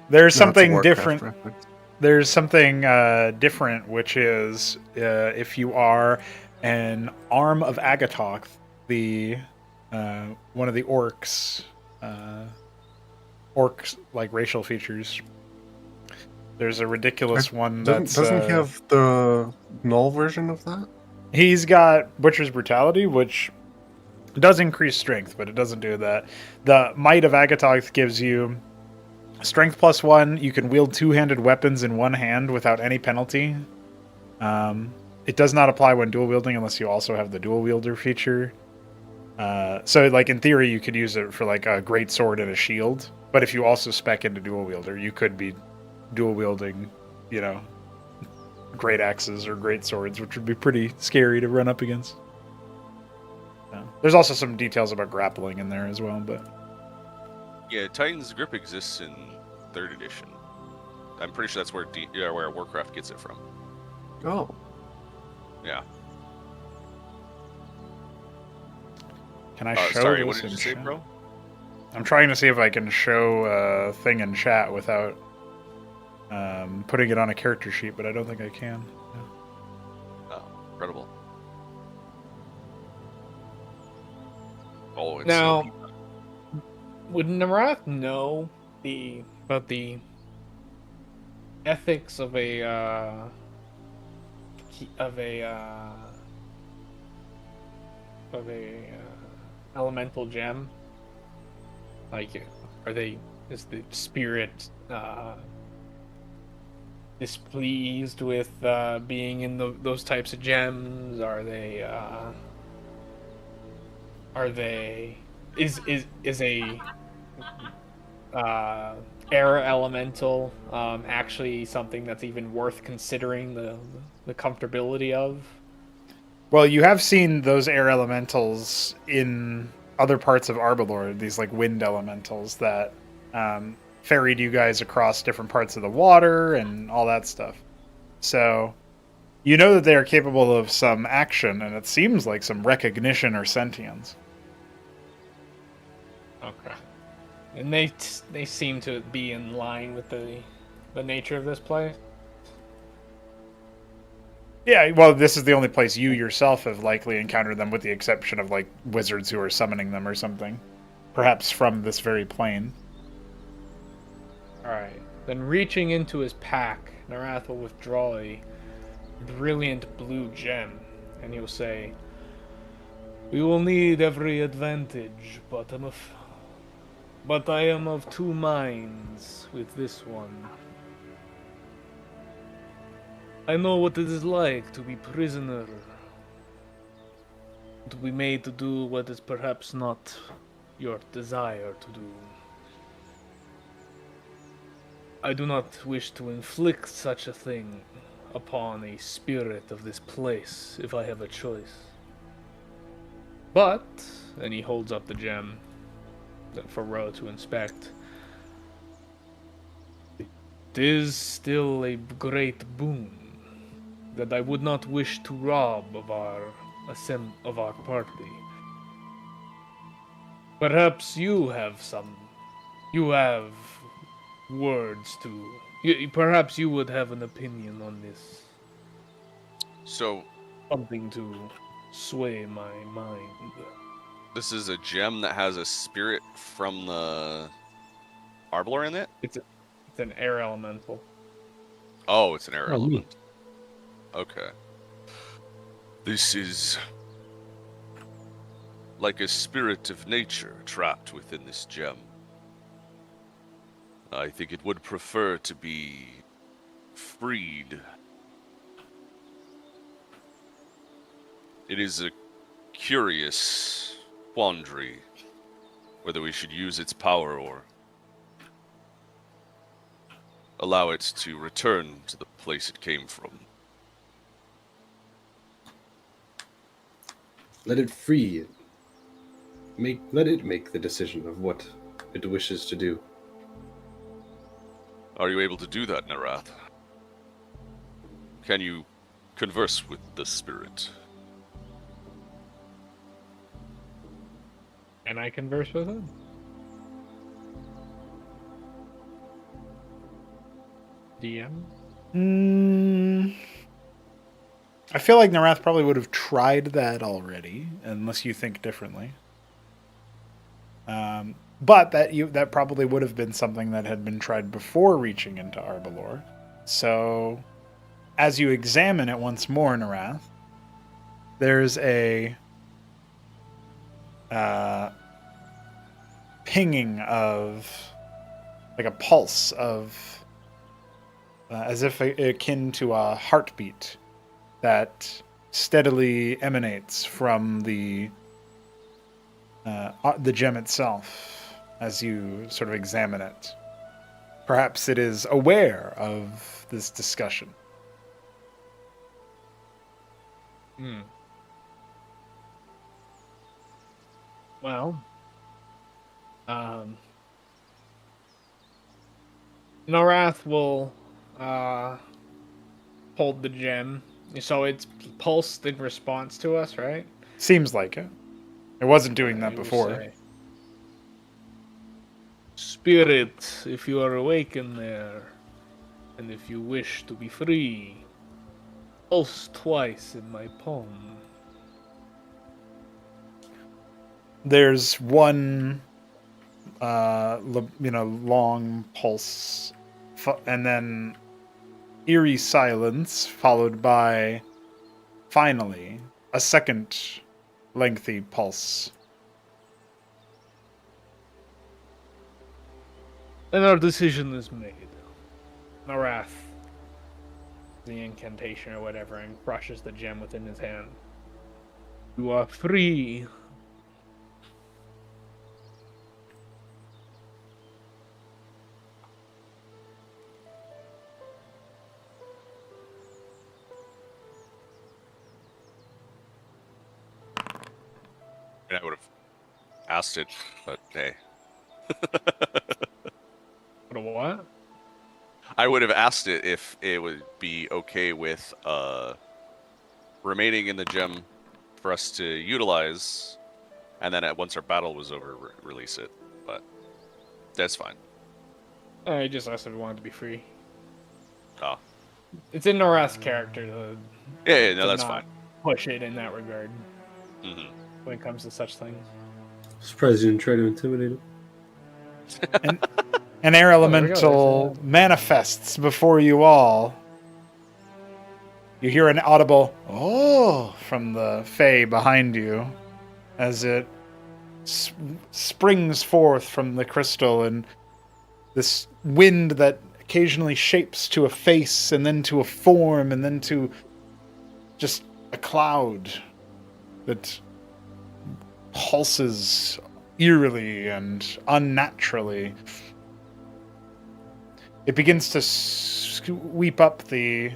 There's No, it's a something Warcraft different. reference. There's something different, which is if you are an arm of Agatok, the one of the orcs like racial features. There's a ridiculous one that's Doesn't he have the null version of that? he's got Butcher's Brutality, which does increase strength, but it doesn't do that. The Might of Agatok gives you strength +1. You can wield 2-handed weapons in one hand without any penalty. It does not apply when dual wielding unless you also have the dual wielder feature. So, like, in theory, you could use it for, like, a great sword and a shield. But if you also spec into dual wielder, you could be dual wielding, you know, great axes or great swords, which would be pretty scary to run up against. There's also some details about grappling in there as well, but Yeah, Titan's Grip exists in 3rd edition. I'm pretty sure that's where where Warcraft gets it from. Oh, Yeah. can I show Sorry, this what did in you say, chat? bro? I'm trying to see if I can show a thing in chat without putting it on a character sheet, but I don't think I can. Oh, incredible. Oh, it's Now, would Narath know about the ethics of a elemental gem? Like, is the spirit displeased with being in those types of gems? Is a air elemental actually something that's even worth considering the comfortability of? Well, you have seen those air elementals in other parts of Arbalor, these like wind elementals that ferried you guys across different parts of the water and all that stuff. So you know that they are capable of some action, and it seems like some recognition or sentience. Okay. And they seem to be in line with the nature of this place. Yeah, well, this is the only place you yourself have likely encountered them, with the exception of, like, wizards who are summoning them or something. Perhaps from this very plane. Alright. Then reaching into his pack, Narath will withdraw a brilliant blue gem, and he'll say, "We will need every advantage, but I am of 2 minds with this one. I know what it is like to be prisoner, to be made to do what is perhaps not your desire to do. I do not wish to inflict such a thing upon a spirit of this place if I have a choice. But, and he holds up the gem for Ro to inspect. It is still a great boon that I would not wish to rob of our party. Perhaps you have words to. Perhaps you would have an opinion on this. So, Something to sway my mind. this is a gem that has a spirit from the Arbor in it? It's an air elemental. Oh, it's an air Oh, element. Okay. This is like a spirit of nature trapped within this gem. I think it would prefer to be freed. It is a curious quandary whether we should use its power or allow it to return to the place it came from. Let it free. Let it make the decision of what it wishes to do. Are you able to do that, Narath? Can you converse with the spirit? Can I converse with him? DM? I feel like Narath probably would have tried that already, unless you think differently. But that probably would have been something that had been tried before reaching into Arbalor. So, as you examine it once more, Narath, there's a pinging of, like a pulse of, as if akin to a heartbeat that steadily emanates from the gem itself as you sort of examine it. Perhaps it is aware of this discussion. Well, Narath will hold the gem. So it's pulsed in response to us, right? Seems like it. It wasn't doing that He will before. say, Spirit, if you are awakened there, and if you wish to be free, pulse twice in my palm. There's one, long pulse, and then eerie silence, followed by, finally, a second lengthy pulse. And our decision is made. Narath, the incantation or whatever, and crushes the gem within his hand. You are free. And I would have asked it, but hey. What? I would have asked it if it would be okay with remaining in the gem for us to utilize, and then once our battle was over, release it. But that's fine. I just asked if he wanted to be free. Oh. It's in Narath's character to Yeah, no, to that's not fine. push it in that regard Mm-hmm. when it comes to such things. Surprised you didn't try to intimidate him. An air there we go, elemental there's manifests before you all. You hear an audible "oh" from the Fae behind you as it springs forth from the crystal, and this wind that occasionally shapes to a face and then to a form and then to just a cloud that pulses eerily and unnaturally. It begins to sweep up the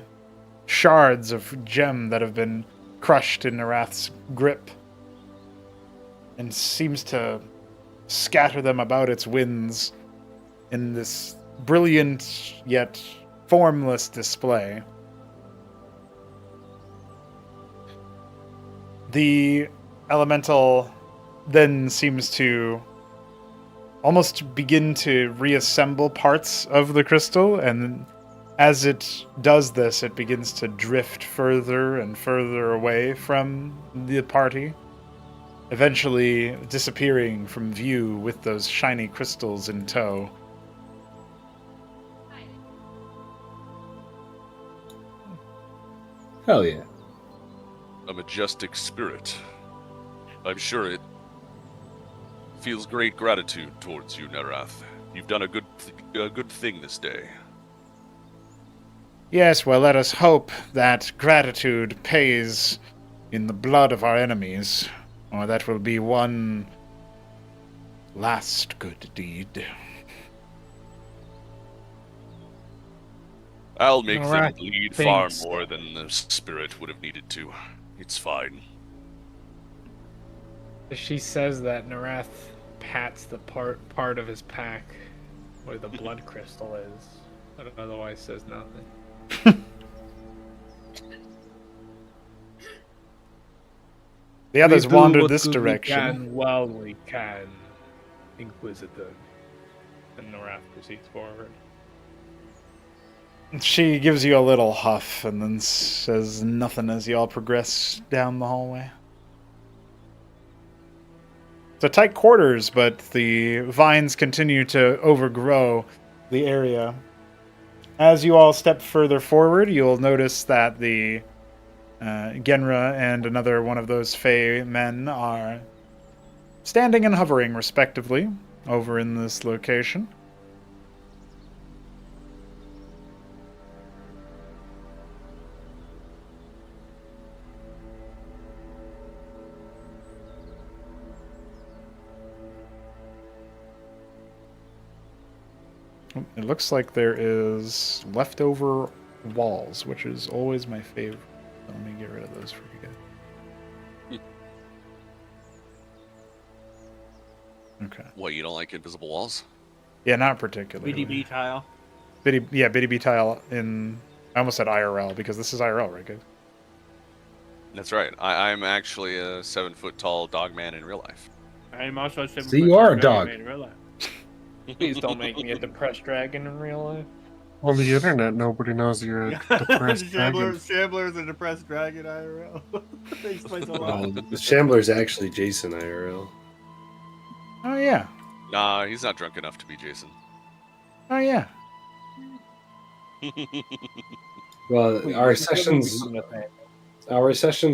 shards of gem that have been crushed in Narath's grip. and seems to scatter them about its winds in this brilliant yet formless display. The elemental then seems to almost begin to reassemble parts of the crystal, and as it does this, it begins to drift further and further away from the party, eventually disappearing from view with those shiny crystals in tow. Hell yeah. A majestic spirit. I'm sure it feels great gratitude towards you, Narath. You've done a good thing this day. Yes, well, let us hope that gratitude pays in the blood of our enemies, or that will be one last good deed. I'll make them Narath bleed far thinks more than the spirit would have needed to. It's fine. She says that Narath pats the part of his pack where the blood crystal is, but otherwise says nothing. The others We do wandered what this good we direction. can while we can, Inquisitor. And Narath proceeds forward. She gives you a little huff and then says nothing as you all progress down the hallway. It's a tight quarters, but the vines continue to overgrow the area. As you all step further forward, you'll notice that the Genra and another one of those Fey men are standing and hovering, respectively, over in this location. It looks like there is leftover walls, which is always my favorite. Let me get rid of those for you guys. Okay. What, you don't like invisible walls? Yeah, not particularly. BDB tile. BDB tile in... I almost said IRL, because this is IRL, right, guys? That's right. I'm actually a 7-foot-tall dog man in real life. I am also a 7 So you are a dog. in real life. Please don't make me a depressed dragon in real life. On the internet, nobody knows you're a depressed dragon. Shambler's a depressed dragon IRL. That explains a lot. The Shambler's actually Jason IRL. Oh, yeah. Nah, he's not drunk enough to be Jason. Oh, yeah. Well, our sessions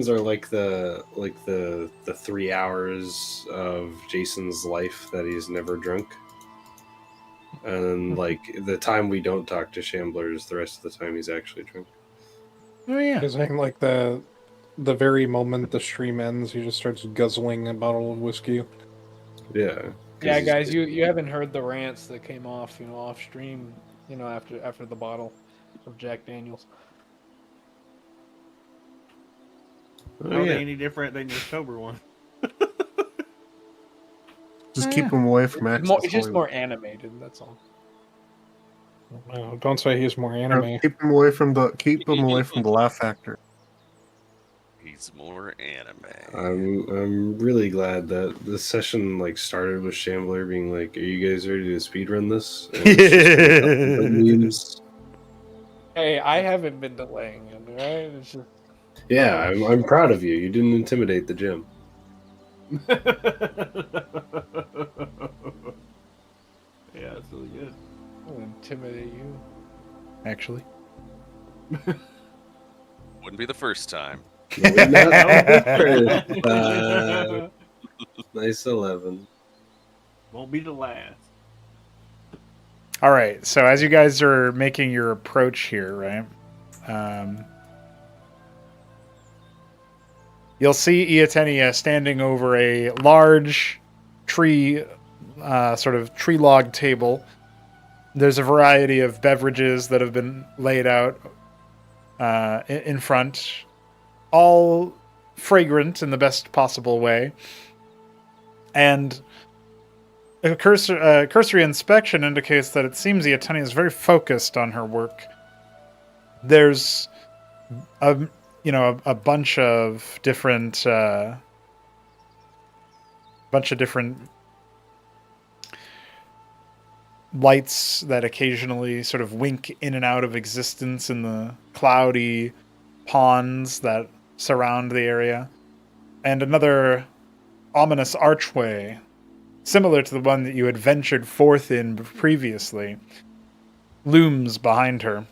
are like the 3 hours of Jason's life that he's never drunk. And like the time we don't talk to Shambler is the rest of the time he's actually drunk. Oh, yeah. Because I think like the very moment the stream ends, he just starts guzzling a bottle of whiskey. Yeah. Yeah, guys, you haven't heard the rants that came off, off stream, after the bottle of Jack Daniels. Oh, Are yeah. they any different than your sober one? Just keep him away from access. It's just more animated, that's all. No, don't say he's more anime. Keep him away from the laugh factor. He's more anime. I'm really glad that this session like started with Shambler being like, "Are you guys ready to speedrun this?" And it's just memes. Hey, I haven't been delaying it, right? It's just... Yeah, I'm proud of you. You didn't intimidate the gym. Yeah, that's really good. I'll intimidate you. Actually. Wouldn't be the first time. Nice 11. Won't be the last. All right, so as you guys are making your approach here, right? You'll see Iatenia standing over a large tree, sort of tree log table. There's a variety of beverages that have been laid out in front, all fragrant in the best possible way. And a cursory inspection indicates that it seems Ietenia is very focused on her work. There's a bunch of different lights that occasionally sort of wink in and out of existence in the cloudy ponds that surround the area, and another ominous archway similar to the one that you had ventured forth in previously looms behind her.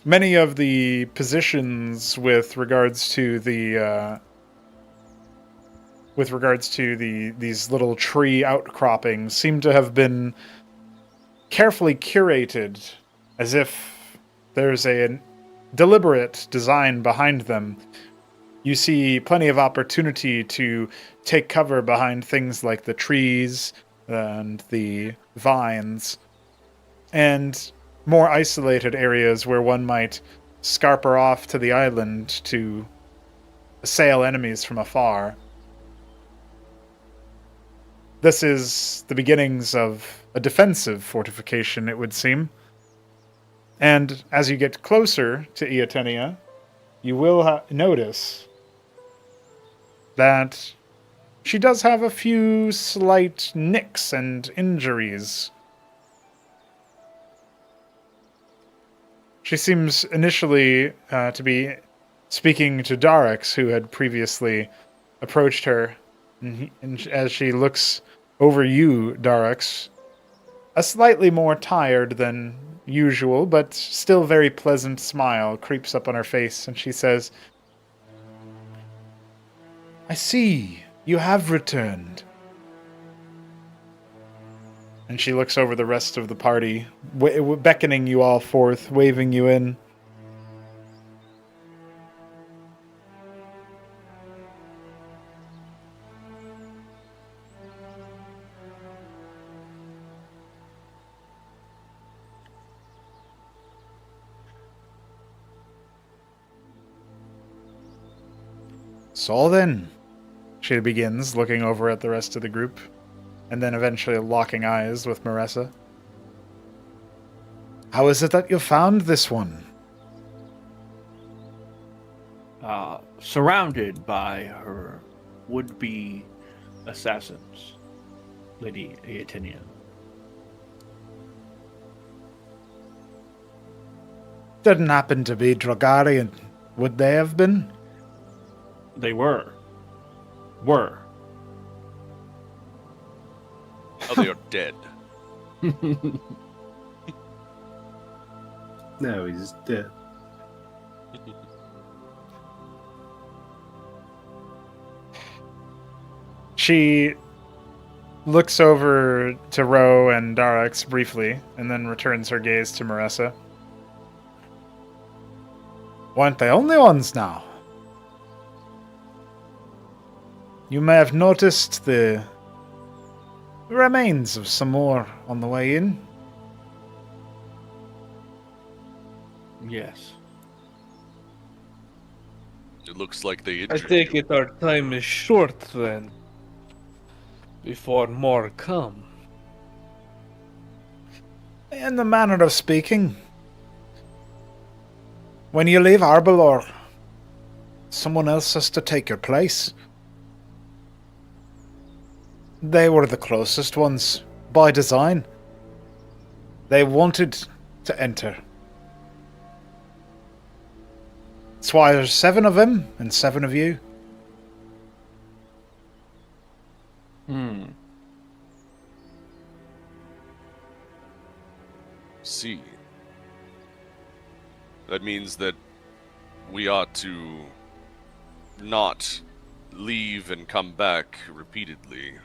Many of the positions with regards to these little tree outcroppings seem to have been carefully curated, as if there's a deliberate design behind them. You see plenty of opportunity to take cover behind things like the trees and the vines, and more isolated areas where one might scarper off to the island to assail enemies from afar. This is the beginnings of a defensive fortification, it would seem. And as you get closer to Ietenia, you will notice that she does have a few slight nicks and injuries. She seems initially to be speaking to Darix, who had previously approached her, and as she looks over you, Darix, a slightly more tired than usual, but still very pleasant smile creeps up on her face, and she says, "I see, you have returned." And she looks over the rest of the party, beckoning you all forth, waving you in. "So then," she begins, looking over at the rest of the group, and then eventually locking eyes with Maressa. "How is it that you found this one?" Surrounded by her would-be assassins, Lady Ietenia. Didn't happen to be Dragarian, would they have been? They were. Oh, they are dead. No, he's dead. She looks over to Ro and Darix briefly, and then returns her gaze to Maressa. "Weren't the only ones now? You may have noticed the remains of some more on the way in." Yes. It looks like they I injured take you. it our time is short then, before more come. In the manner of speaking. When you leave Arbalor, someone else has to take your place. They were the closest ones, by design. They wanted to enter. That's why there's 7 of them and 7 of you. See. That means that we ought to not leave and come back repeatedly.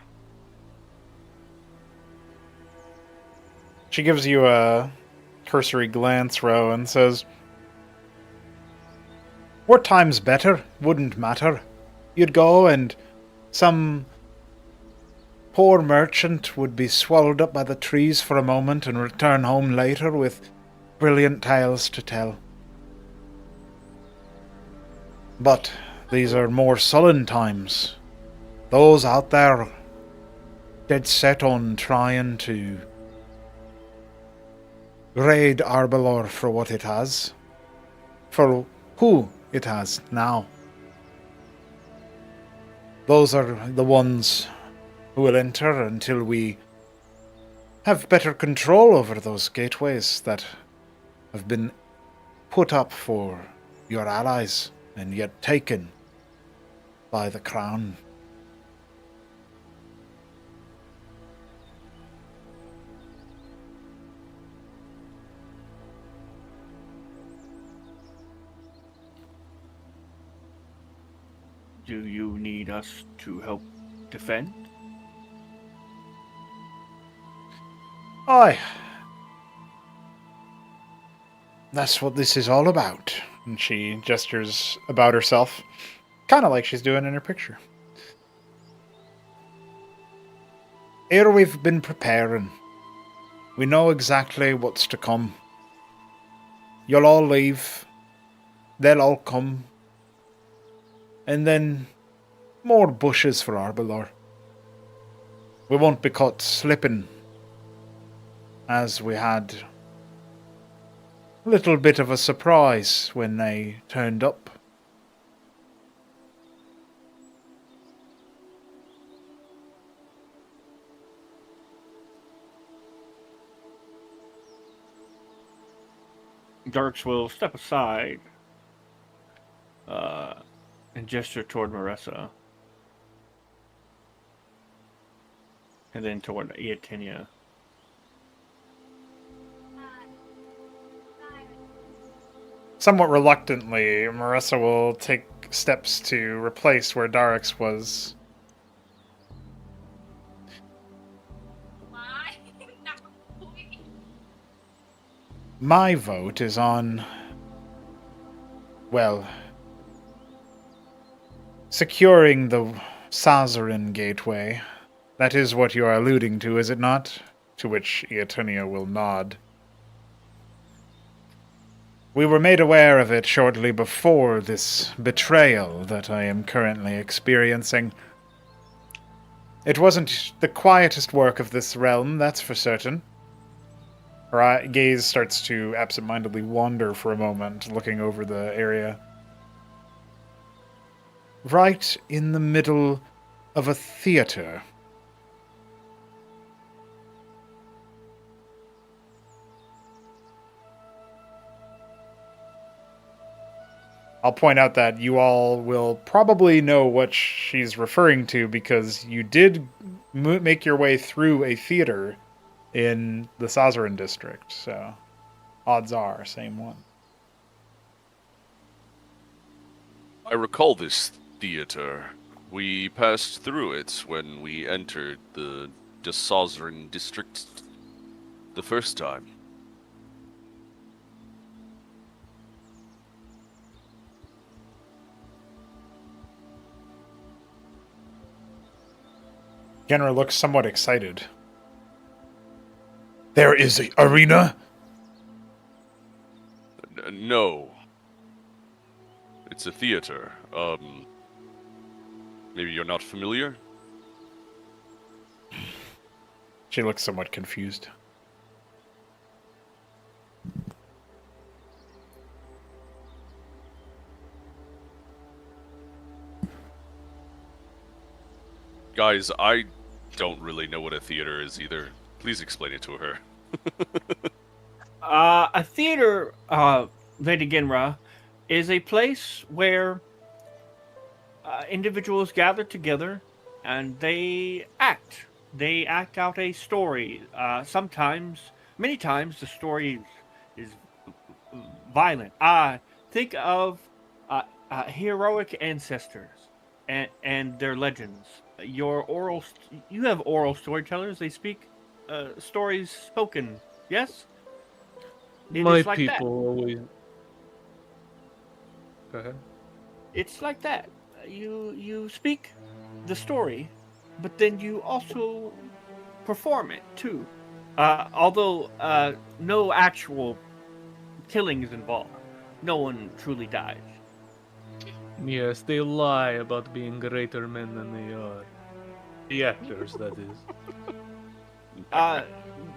She gives you a cursory glance, Ro, and says, "What time's better? Wouldn't matter. You'd go and some poor merchant would be swallowed up by the trees for a moment and return home later with brilliant tales to tell. But these are more sullen times. Those out there dead set on trying to raid Arbalor for what it has. For who it has now. Those are the ones who will enter until we have better control over those gateways that have been put up for your allies and yet taken by the crown. Do you need us to help defend? Aye. That's what this is all about. And she gestures about herself, kind of like she's doing in her picture. Here we've been preparing. We know exactly what's to come. You'll all leave. They'll all come. And then more bushes for Arbalor. We won't be caught slipping, as we had a little bit of a surprise when they turned up. Darks will step aside and gesture toward Marissa. And then toward Eatinia. Somewhat reluctantly, Marissa will take steps to replace where Darix was. My vote is on, well, securing the Sazarin gateway. That is what you are alluding to, is it not? To which Eatinia will nod. We were made aware of it shortly before this betrayal that I am currently experiencing. It wasn't the quietest work of this realm, that's for certain. Her gaze starts to absentmindedly wander for a moment, looking over the area. Right in the middle of a theater. I'll point out that you all will probably know what she's referring to because you did make your way through a theater in the Sazarin district, so odds are, same one. I recall this theater. We passed through it when we entered the Sazarin district the first time. Genra looks somewhat excited. There is an arena? No. It's a theater. Maybe you're not familiar? She looks somewhat confused. Guys, I don't really know what a theater is either. Please explain it to her. A theater, Lady Genra, is a place where individuals gather together and they act. They act out a story. Sometimes, many times, the story is violent. Think of heroic ancestors and their legends. You have oral storytellers. They speak stories spoken. Yes. My like people that. always. Go ahead. It's like that. You speak the story, but then you also perform it too. Although no actual killing is involved, no one truly dies. Yes, they lie about being greater men than they are. The actors, that is.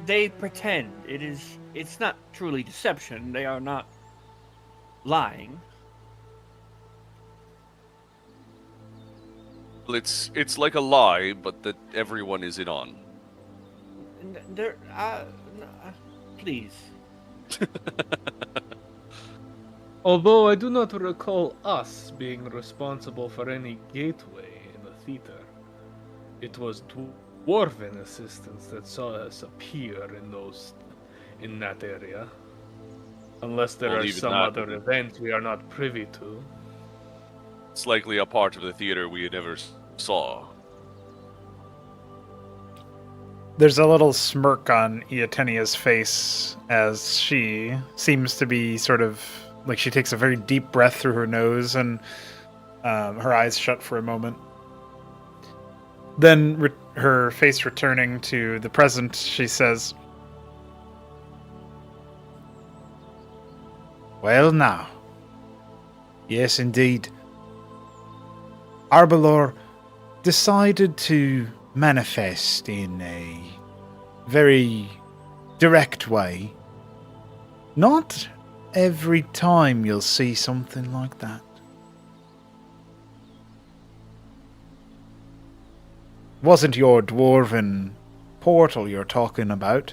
They pretend. It's not truly deception. They are not lying. Well, it's like a lie, but that everyone is in on. Please. Although I do not recall us being responsible for any gateway in the theater. It was dwarven assistants that saw us appear in that area. Unless there Well, are even some that other wouldn't- events we are not privy to. It's likely a part of the theater we never saw. There's a little smirk on Iatenia's face as she seems to be sort of like she takes a very deep breath through her nose and her eyes shut for a moment. Then, her face returning to the present, she says, "Well now. Yes, indeed. Arbalor decided to manifest in a very direct way. Not every time you'll see something like that. Wasn't your dwarven portal you're talking about?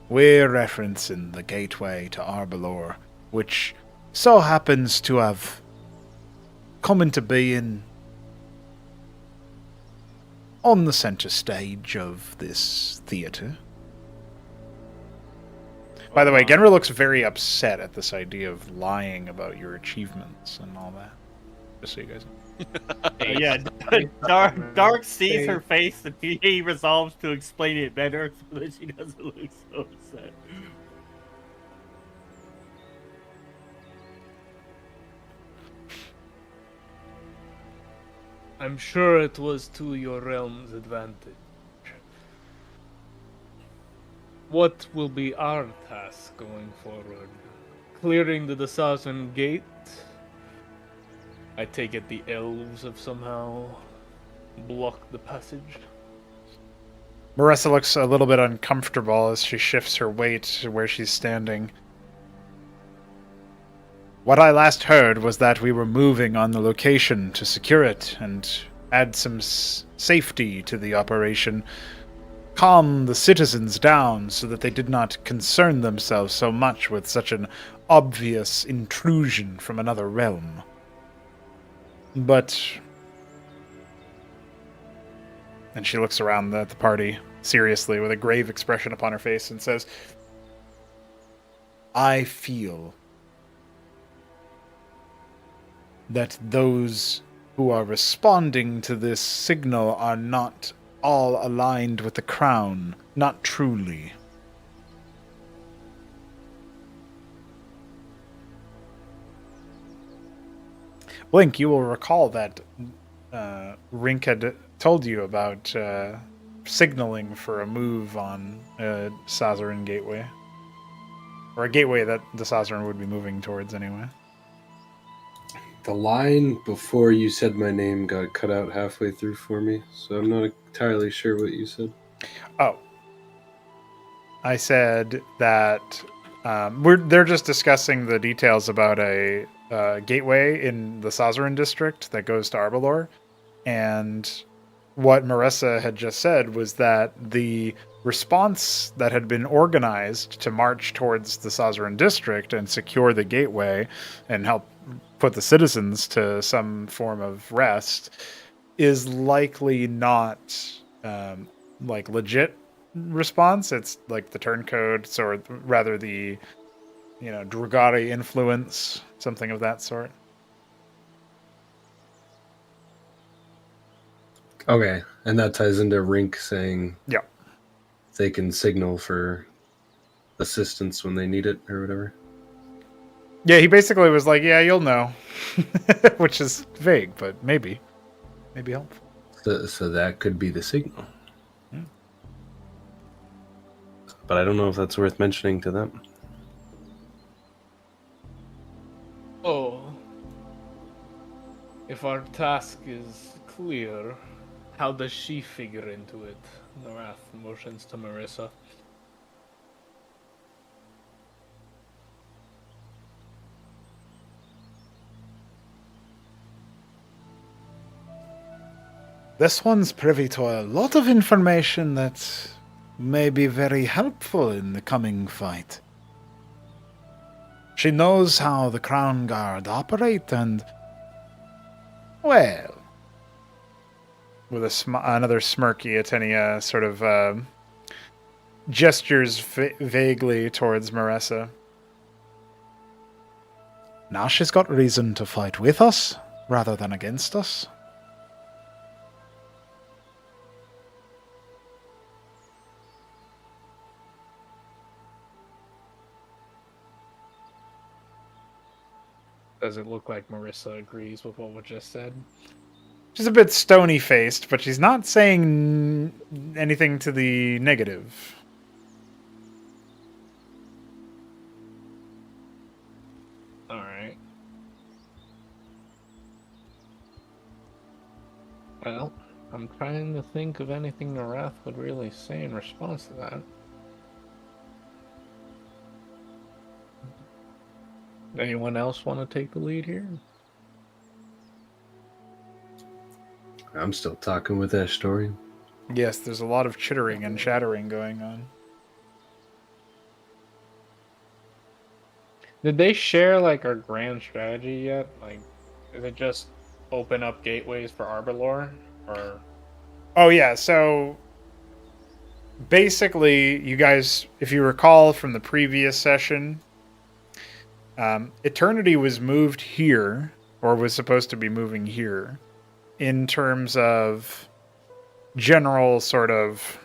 We're referencing the gateway to Arbalor, which so happens to have come into being on the center stage of this theater." By the way, Genra looks very upset at this idea of lying about your achievements and all that. Just so you guys know. Yeah, Dark sees her face and he resolves to explain it better so that she doesn't look so upset. I'm sure it was to your realm's advantage. What will be our task going forward? Clearing the Sazarin Gate? I take it the elves have somehow blocked the passage? Marissa looks a little bit uncomfortable as she shifts her weight to where she's standing. What I last heard was that we were moving on the location to secure it and add some safety to the operation. Calm the citizens down so that they did not concern themselves so much with such an obvious intrusion from another realm. But... And she looks around the party seriously with a grave expression upon her face and says, "I feel that those who are responding to this signal are not all aligned with the crown. Not truly." Blink, you will recall that Rink had told you about signaling for a move on Sazarin Gateway. Or a gateway that the Sazarin would be moving towards anyway. The line before you said my name got cut out halfway through for me, so I'm not entirely sure what you said. Oh. I said that they're just discussing the details about a gateway in the Sazarin district that goes to Arbalor. And what Marissa had just said was that the response that had been organized to march towards the Sazarin district and secure the gateway and help put the citizens to some form of rest is likely not like legit response. It's like the turncoats, or rather the Drugari influence, something of that sort. Okay, and that ties into Rink saying Yeah. they can signal for assistance when they need it or whatever. Yeah, he basically was like, "Yeah, you'll know," which is vague, but maybe helpful. So that could be the signal. Hmm. But I don't know if that's worth mentioning to them. Oh. If our task is clear, How does she figure into it? Norath motions to Marissa. This one's privy to a lot of information that may be very helpful in the coming fight. She knows how the Crown Guard operate, and, well, with another smirky, Atenia sort of gestures vaguely towards Marissa. Now she's got reason to fight with us rather than against us. Does it look like Marissa agrees with what was just said? She's a bit stony-faced, but she's not saying anything to the negative. Alright. Well, I'm trying to think of anything Norath would really say in response to that. Anyone else want to take the lead here? I'm still talking with that story. Yes, there's a lot of chittering and chattering going on. Did they share like our grand strategy yet? Like, is it just open up gateways for Arbor, or? Oh yeah, so basically, you guys, if you recall from the previous session, Eternity was moved here, or was supposed to be moving here, in terms of general sort of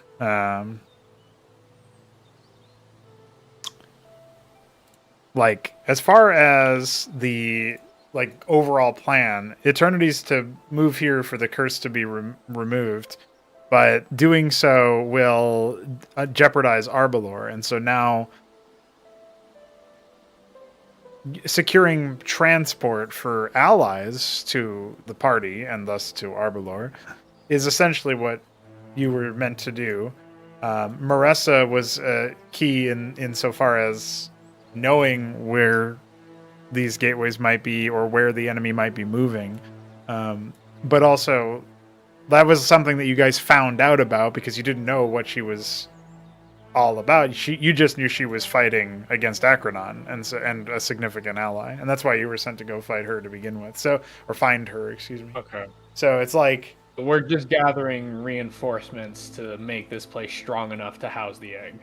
like, as far as the like overall plan, Eternity's to move here for the curse to be removed, but doing so will jeopardize Arbor, and so now securing transport for allies to the party, and thus to Arbor, is essentially what you were meant to do. Marissa was key insofar as knowing where these gateways might be or where the enemy might be moving. But also, that was something that you guys found out about because you didn't know what she was all about. You just knew she was fighting against Acronon and a significant ally, and that's why you were sent to go fight her to begin with. So, or find her, excuse me. Okay. So it's like We're just gathering reinforcements to make this place strong enough to house the egg.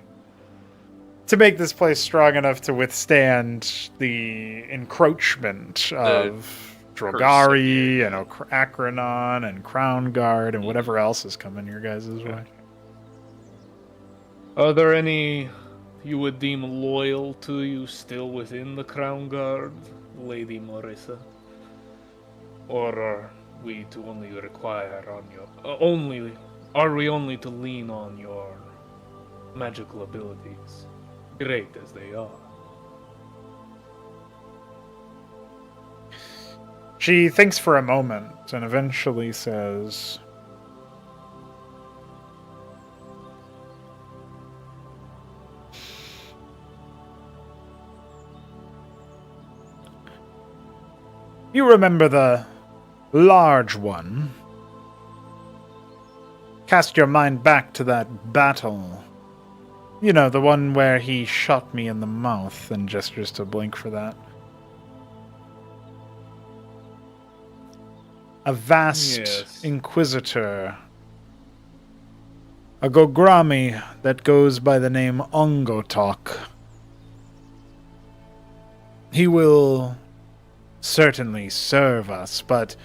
to make this place strong enough to withstand the encroachment of Drogari and Acronon and Crown Guard and whatever else is coming your guys' way. Are there any you would deem loyal to you still within the Crown Guard, Lady Marissa? Or are we to only require on your are we only to lean on your magical abilities, great as they are? She thinks for a moment and eventually says, "You remember the large one? Cast your mind back to that battle. You know, the one where he shot me in the mouth," and gestures to Blink for that. "A vast Yes. inquisitor. A Gogrami that goes by the name Ongotok. He will certainly serve us, but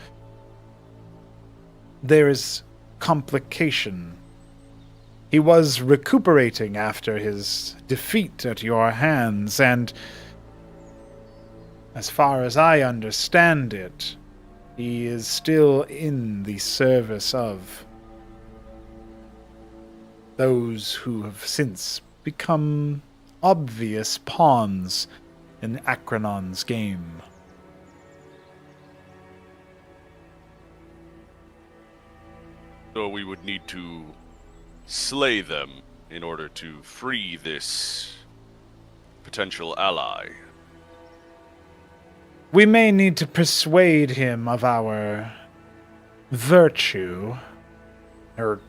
there is complication. He was recuperating after his defeat at your hands, and as far as I understand it, he is still in the service of those who have since become obvious pawns in Acronon's game." So we would need to slay them in order to free this potential ally. We may need to persuade him of our virtue. Her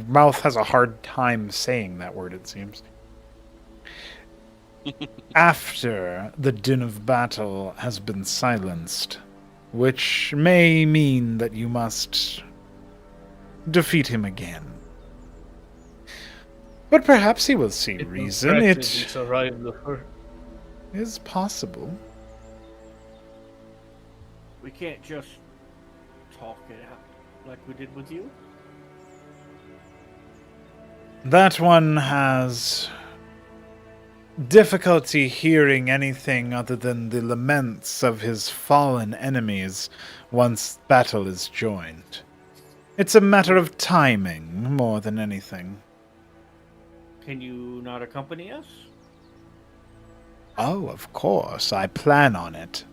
mouth has a hard time saying that word, it seems. After the din of battle has been silenced, which may mean that you must defeat him again. But perhaps he will see reason. It survived the first. is possible. We can't just talk it out like we did with you. That one has difficulty hearing anything other than the laments of his fallen enemies once battle is joined. It's a matter of timing more than anything. Can you not accompany us? Oh, of course, I plan on it.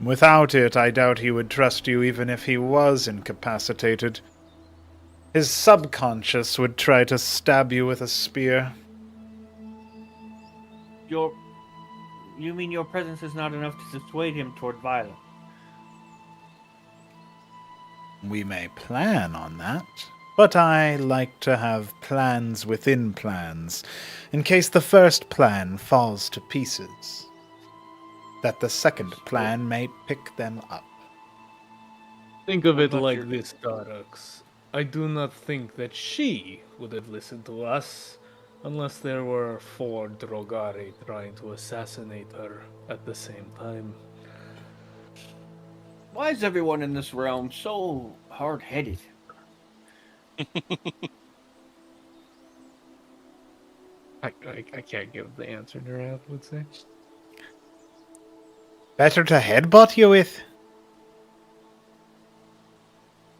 Without it, I doubt he would trust you even if he was incapacitated. His subconscious would try to stab you with a spear. You mean your presence is not enough to dissuade him toward violence? We may plan on that, but I like to have plans within plans, in case the first plan falls to pieces, that the second plan may pick them up. Think of it What about like your- this, Darux. I do not think that she would have listened to us unless there were 4 Drogari trying to assassinate her at the same time. Why is everyone in this realm so hard-headed? I can't give the answer Narath would say. Better to headbutt you with?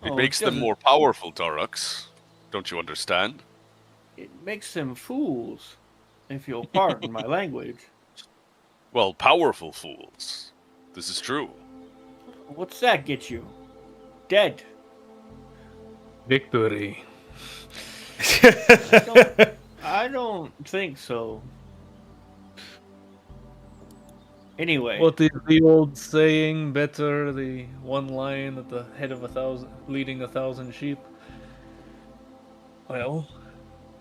It Oh, makes them doesn't- more powerful, Darux. Don't you understand? It makes them fools, if you'll pardon my language. Well, powerful fools. This is true. What's that get you? Dead. Victory. I don't think so. Anyway, What is the old saying? Better the one lion at the head of 1,000, leading 1,000 sheep. Well,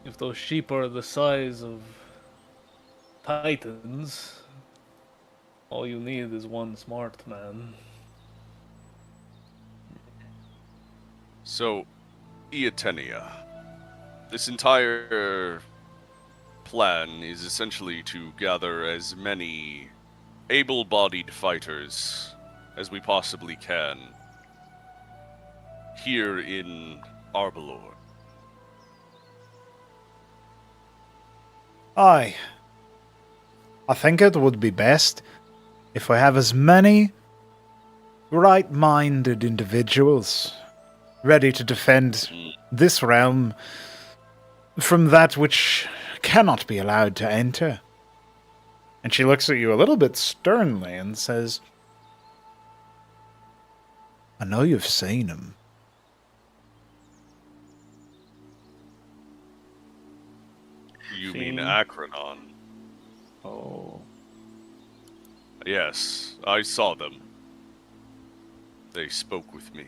if those sheep are the size of titans, all you need is one smart man. So, Eatenia. This entire plan is essentially to gather as many able-bodied fighters as we possibly can here in Arbalor. Aye. I think it would be best if we have as many right-minded individuals ready to defend this realm from that which cannot be allowed to enter. And she looks at you a little bit sternly and says, I know you've seen him. You mean Seen? Acronon? oh, Yes, I saw them. They spoke with me.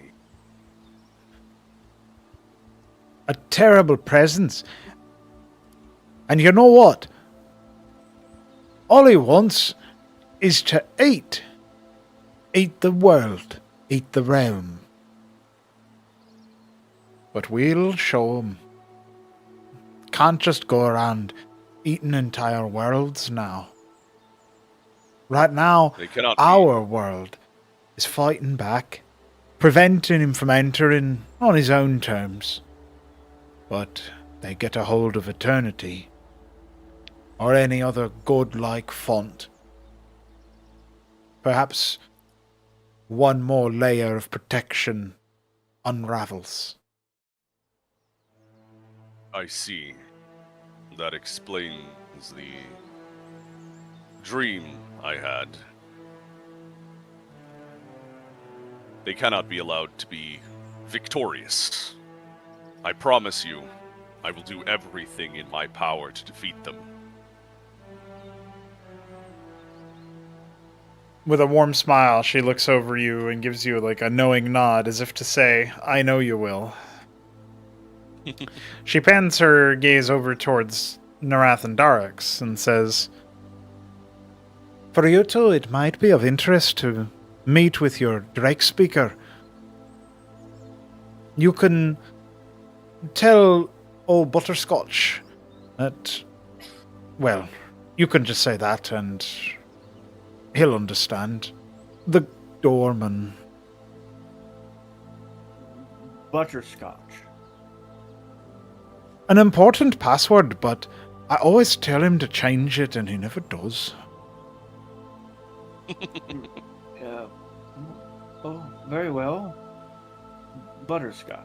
A terrible presence. And you know what? All he wants is to eat. Eat the world. Eat the realm. But we'll show him. Can't just go around eating entire worlds now. Right now, They cannot be- our world is fighting back, preventing him from entering on his own terms. But they get a hold of eternity, or any other godlike font. Perhaps one more layer of protection unravels. I see. That explains the dream I had. They cannot be allowed to be victorious. I promise you, I will do everything in my power to defeat them. With a warm smile, she looks over you and gives you like a knowing nod as if to say, I know you will. She pans her gaze over towards Narath and Darix and says, for you two, it might be of interest to meet with your Drake speaker. You can tell old Butterscotch that, well, you can just say that and he'll understand. The doorman. Butterscotch. An important password, but I always tell him to change it and he never does. Yeah. Oh, very well. Butterscotch.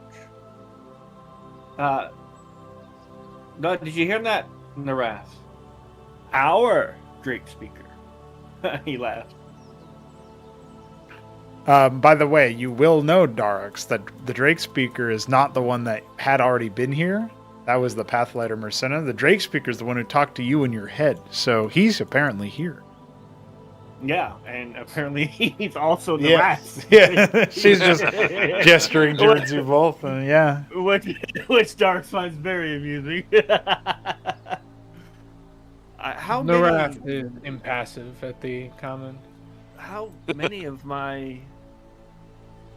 No, did you hear that, Narath? Our Drake speaker. He laughed. By the way, you will know, Darix, that the Drake speaker is not the one that had already been here. That was the Pathlighter Mercenna. The Drake speaker is the one who talked to you in your head, so he's apparently here. Yeah, and apparently he's also the rat. Yeah, she's just gesturing towards you both, and yeah. Which Dark finds very amusing. How Narath many? is impassive at the comment. How many of my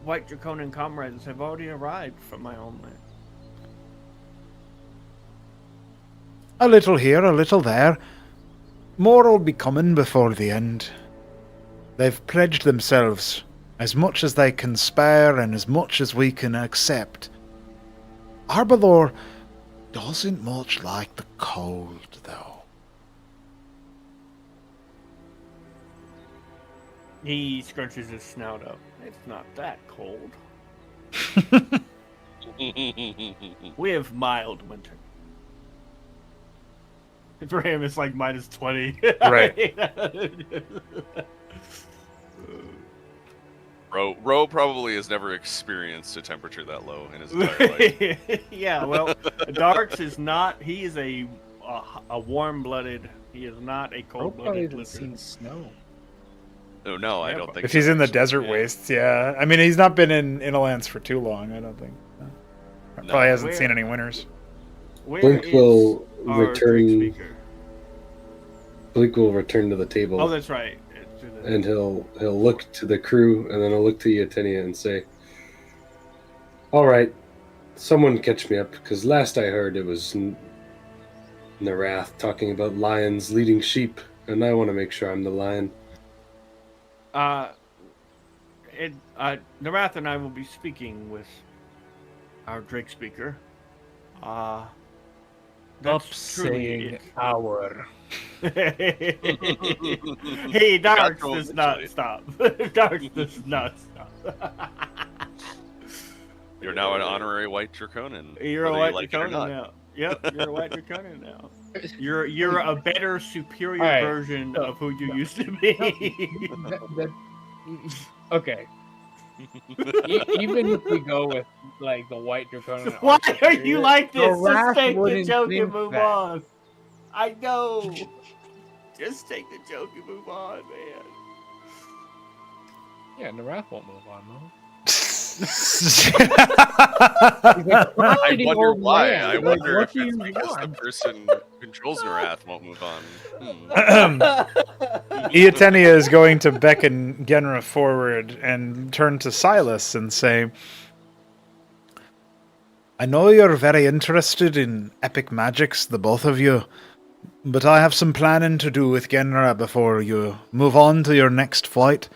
White Draconian comrades have already arrived from my homeland? A little here, a little there. More will be coming before the end. They've pledged themselves as much as they can spare and as much as we can accept. Arbalor doesn't much like the cold, though. He scrunches his snout up. It's not that cold. We have mild winter. For him, it's like -20. Right. Ro probably has never experienced a temperature that low in his entire life. Yeah, well, Darks is not. He is a warm-blooded. He is not a cold-blooded lizard. Snow. Oh no, I don't think. If so, he's in the actually. desert wastes, yeah. I mean, he's not been in Innilands for too long, I don't think. Probably hasn't seen any winters. Where Blink is will our return. Drake speaker? Blink will return to the table. Oh, that's right. And he'll look to the crew, and then he'll look to Yetenia and say, all right, someone catch me up, because last I heard it was Narath talking about lions leading sheep, and I want to make sure I'm the lion. Narath and I will be speaking with our Drake speaker. That's truly Saying it. our. Hey, Darks does not stop. Darks does not stop. You're now an honorary White Draconian. You're a whether White you like it or Draconian not. now. Yep, you're a White Draconian now. You're a better, superior All right. version of who you used to be. Okay. Even if we go with like the White Draconian. Why are you like this? The Just take the wouldn't joke and think move that. on. I know. Just take the joke and move on, man. Yeah, Narath won't move on though. I wonder why. I Like, wonder what if do it's you because the want? person who controls Narath won't move on. Iatenia is going to beckon Genra forward and turn to Silas and say, I know you're very interested in epic magics, the both of you, but I have some planning to do with Genra before you move on to your next flight.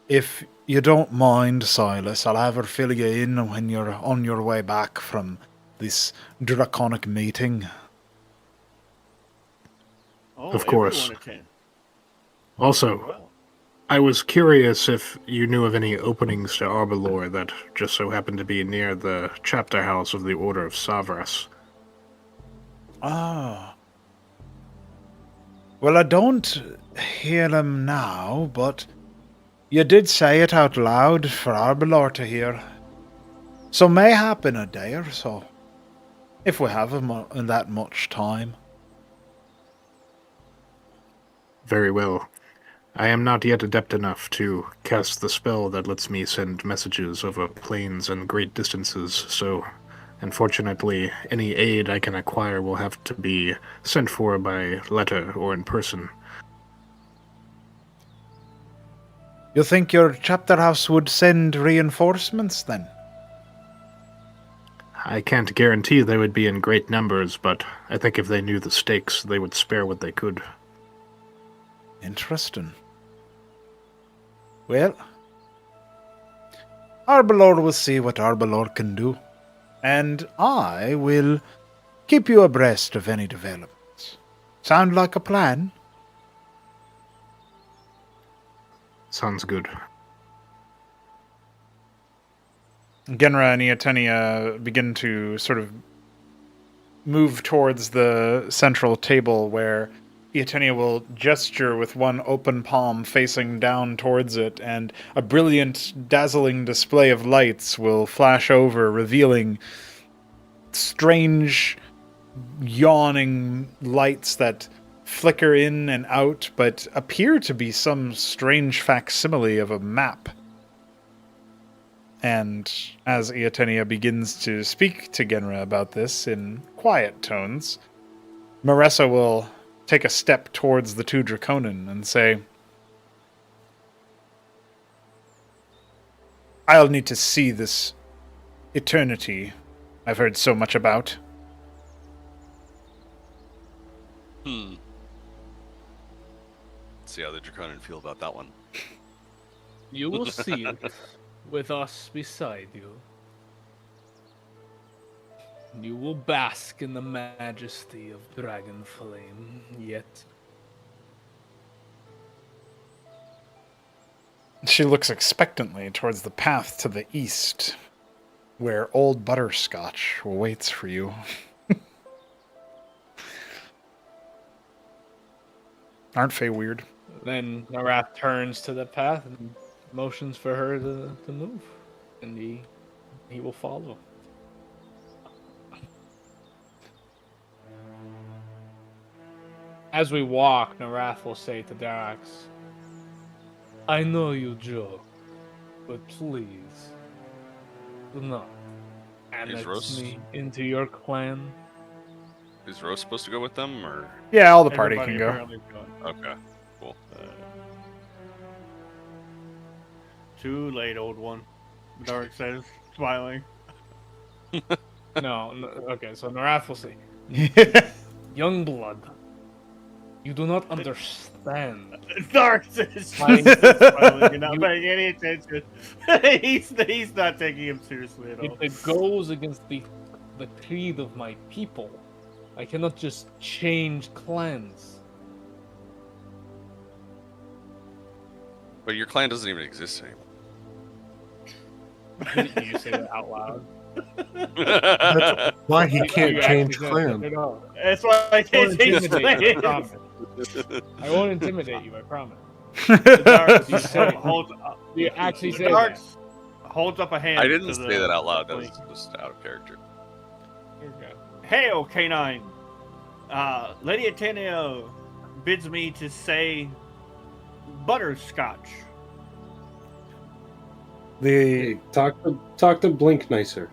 If you don't mind, Silas, I'll have her fill you in when you're on your way back from this draconic meeting. Oh, Of course. everyone attend. Also, Well, I was curious if you knew of any openings to Arbalor that just so happened to be near the chapter house of the Order of Savras. Ah. Well, I don't hear them now, but you did say it out loud for Arbalor to hear. So mayhap in a day or so, if we have that much time. Very well. I am not yet adept enough to cast the spell that lets me send messages over planes and great distances, so unfortunately, any aid I can acquire will have to be sent for by letter or in person. You think your chapter house would send reinforcements then? I can't guarantee they would be in great numbers, but I think if they knew the stakes, they would spare what they could. Interesting. Well, Arbelord will see what Arbelord can do, and I will keep you abreast of any developments. Sound like a plan? Sounds good. Genra and Iatenia begin to sort of move towards the central table where Iatenia will gesture with one open palm facing down towards it, and a brilliant, dazzling display of lights will flash over, revealing strange, yawning lights that flicker in and out, but appear to be some strange facsimile of a map. And as Iatenia begins to speak to Genra about this in quiet tones, Maressa will take a step towards the two Draconin and say, I'll need to see this eternity I've heard so much about. Let's see how the Draconin feel about that one. You will see it with us beside you. You will bask in the majesty of dragon flame, yet. She looks expectantly towards the path to the east, where old Butterscotch waits for you. Aren't Fae weird? Then Narath turns to the path and motions for her to move, and he will follow. As we walk, Narath will say to Darax, I know you joke, but please, do not annex me into your clan. Is Rose supposed to go with them, or? Yeah, all the party Everybody can go. apparently is going. Okay, cool. Too late, old one. Dark says, smiling. No, okay, so Narath will say, young blood, you do not understand. Dark says, I- smiling. You're not paying any attention. he's not taking him seriously at all. If it goes against the creed of my people, I cannot just change clans. But your clan doesn't even exist anymore. You say that out loud. That's why he can't You change actually said clan. that, no. That's why I I can't won't change intimidate you, I clans. promise. I won't intimidate you, I promise. Dark You said it. holds up. You actually say Dark that. holds up a hand. I didn't to say the- that out loud. That was just out of character. Okay. Hail, K9. Lady Ateneo bids me to say butterscotch. Hey, talk to Blink nicer.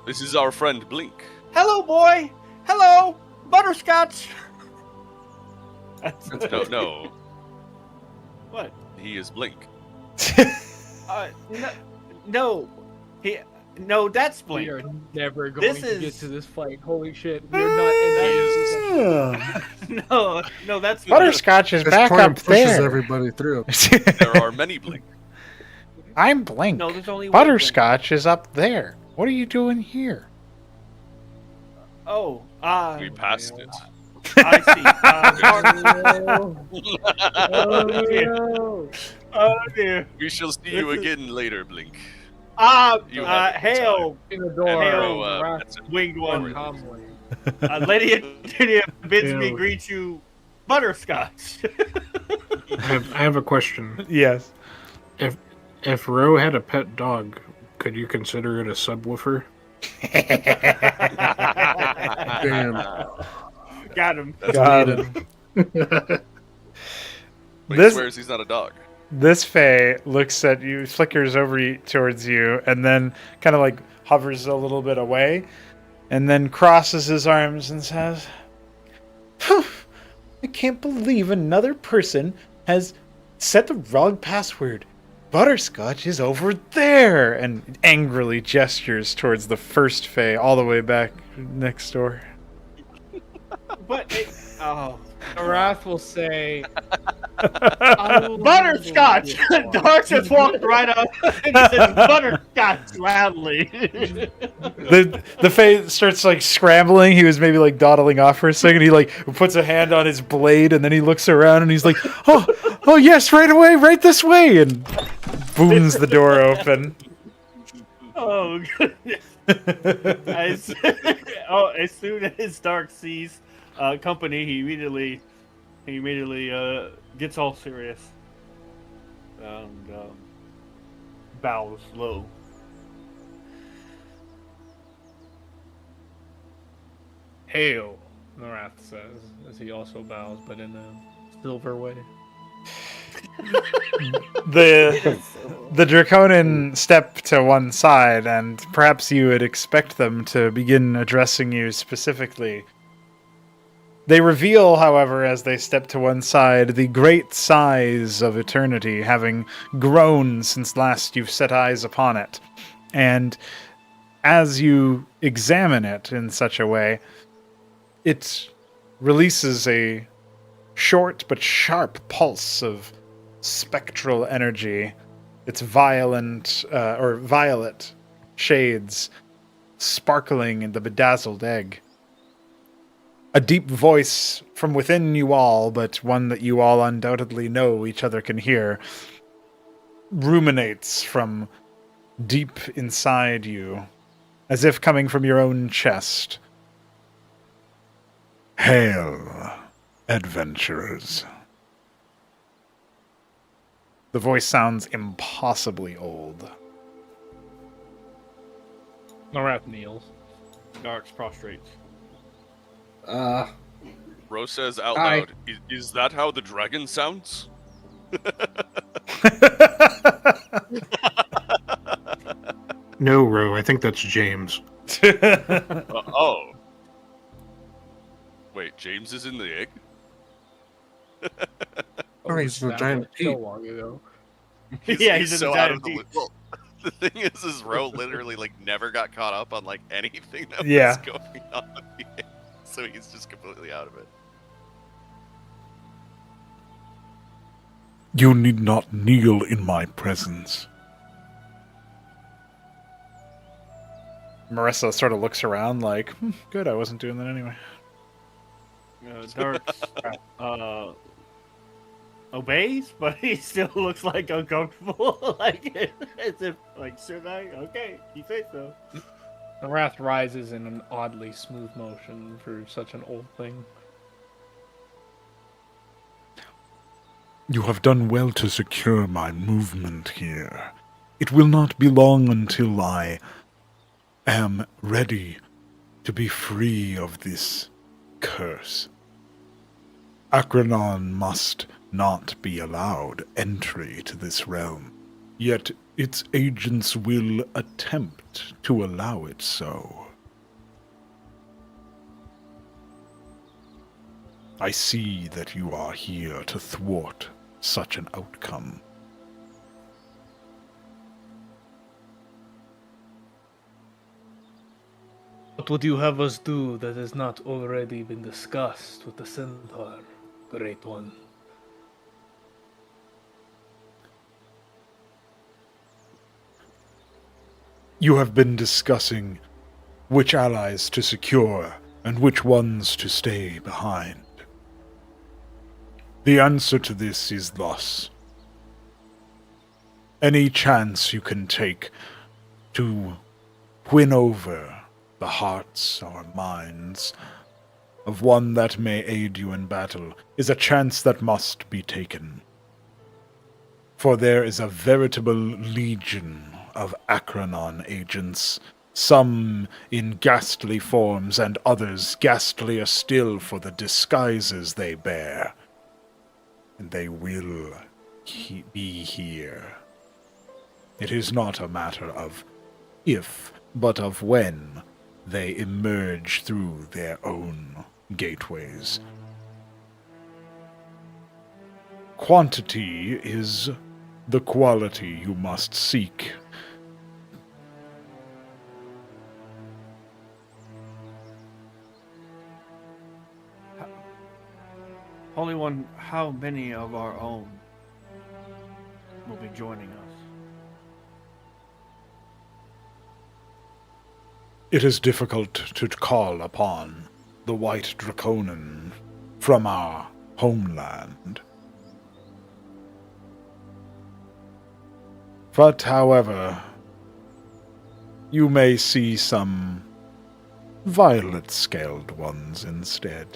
This is our friend Blink. Hello, boy. Hello, butterscotch. No. What? He is Blink. No, that's Blink. We are never going This to get is- to this fight. Holy shit. We're not in this. No, that's Butterscotch is This back plan up pushes there. everybody through. There are many Blink. I'm Blink. No, there's only one Butterscotch is up there. What are you doing here? Oh, We passed it. I see. Oh, Oh dear. We shall see you again later, Blink. You have a good Hail, in the door. Hail, Narath that's it. winged one. calmly. Lady Ateneo bids me Hail. greet you, butterscotch. I have a question. Yes. If Ro had a pet dog, Could you consider it a subwoofer? Damn. Got him. Got him. But he This- swears he's not a dog. This Fae looks at you, flickers over towards you, and then kind of like hovers a little bit away, and then crosses his arms and says, "Phew, I can't believe another person has set the wrong password. Butterscotch is over there," and angrily gestures towards the first Fae all the way back next door. But oh, Arath will say, butterscotch. Dark just walked right up and said butterscotch loudly. The Fae starts like scrambling. He was maybe like dawdling off for a second. He like puts a hand on his blade, and then he looks around and he's like, "Oh yes, right away, right this way," and booms the door open. Oh goodness. As soon as Dark sees company, he immediately gets all serious and bows low. "Hail," Arath says, as he also bows, but in a silver way. The Draconin step to one side, and perhaps you would expect them to begin addressing you specifically. They reveal, however, as they step to one side, the great size of eternity, having grown since last you've set eyes upon it. And as you examine it in such a way, it releases a short but sharp pulse of spectral energy. Its violet shades sparkling in the bedazzled egg. A deep voice from within you all, but one that you all undoubtedly know each other can hear, ruminates from deep inside you, as if coming from your own chest. "Hail, adventurers." The voice sounds impossibly old. Arath kneels. Dark's prostrates. Rose says out Hi. loud, is that how the dragon sounds? No, Ro, I think that's James. Oh. Wait, James is in the egg? Oh, he's the That giant was Pete. so long ago. Yeah, he's in the out of giant the teeth. well, the thing is Ro literally like never got caught up on like anything that Yeah. was going on with the egg. So he's just completely out of it. You need not kneel in my presence. Marissa sort of looks around like, good, I wasn't doing that anyway. Dark obeys, but he still looks like uncomfortable. Like as if like, should I? Okay, you say so. Arath rises in an oddly smooth motion for such an old thing. You have done well to secure my movement here. It will not be long until I am ready to be free of this curse. Akranon must not be allowed entry to this realm, yet its agents will attempt to allow it so. I see that you are here to thwart such an outcome. What would you have us do that has not already been discussed with the Centaur, Great One? You have been discussing which allies to secure and which ones to stay behind. The answer to this is thus. Any chance you can take to win over the hearts or minds of one that may aid you in battle is a chance that must be taken. For there is a veritable legion of Akranon agents, some in ghastly forms and others ghastlier still for the disguises they bear. And they will be here. It is not a matter of if, but of when they emerge through their own gateways. Quantity is the quality you must seek. Holy One, how many of our own will be joining us? It is difficult to call upon the White Draconin from our homeland. But, however, you may see some violet-scaled ones instead.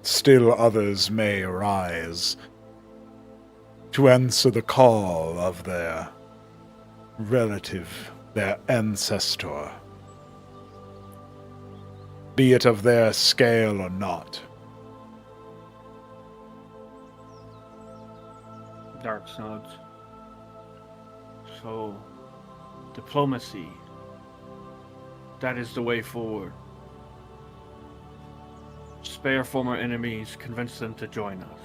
Still others may arise to answer the call of their relative, their ancestor, be it of their scale or not. Dark Snods. So, diplomacy. That is the way forward. Spare former enemies, convince them to join us.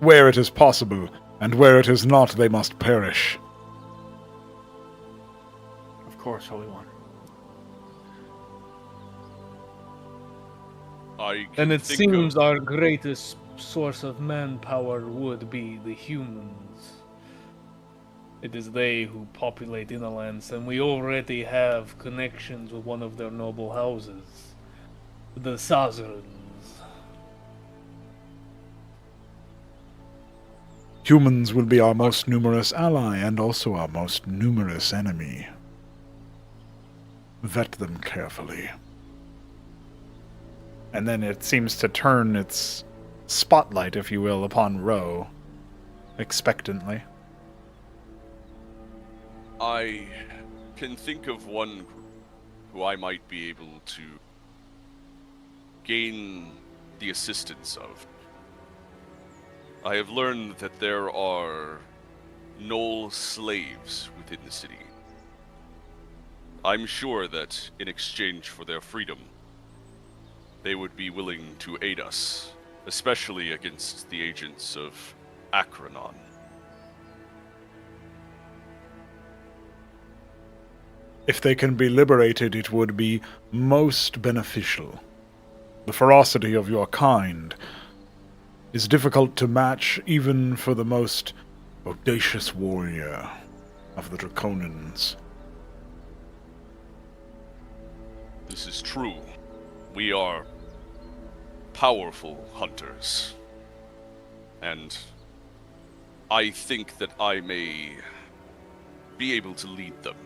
Where it is possible, and where it is not, they must perish. Of course, Holy One. And it seems our greatest source of manpower would be the humans. It is they who populate Innerlands, and we already have connections with one of their noble houses, the Sazarins. Humans will be our most numerous ally and also our most numerous enemy. Vet them carefully. And then it seems to turn its spotlight, if you will, upon Ro, expectantly. I can think of one who I might be able to gain the assistance of. I have learned that there are Knoll slaves within the city. I'm sure that in exchange for their freedom, they would be willing to aid us, especially against the agents of Akranon. If they can be liberated, it would be most beneficial. The ferocity of your kind is difficult to match even for the most audacious warrior of the Draconins. This is true. We are powerful hunters. And I think that I may be able to lead them.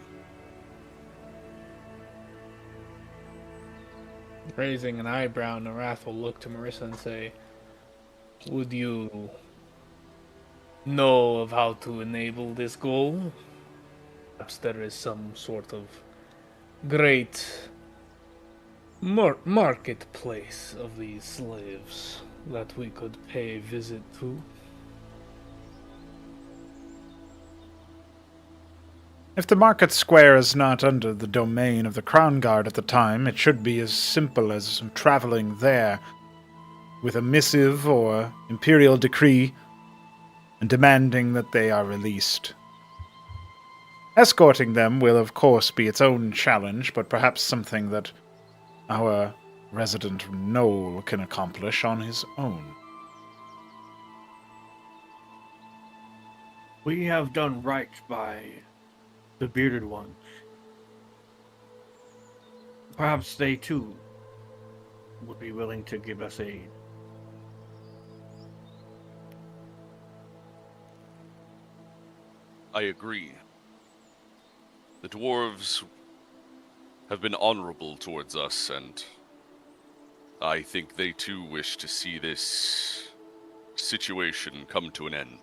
Raising an eyebrow, Narath will look to Marissa and say, would you know of how to enable this goal? Perhaps there is some sort of great marketplace of these slaves that we could pay a visit to. If the market square is not under the domain of the Crown Guard at the time, it should be as simple as traveling there with a missive or imperial decree and demanding that they are released. Escorting them will, of course, be its own challenge, but perhaps something that our resident Knoll can accomplish on his own. We have done right by the bearded ones. Perhaps they too would be willing to give us aid. I agree. The dwarves have been honorable towards us, and I think they too wish to see this situation come to an end.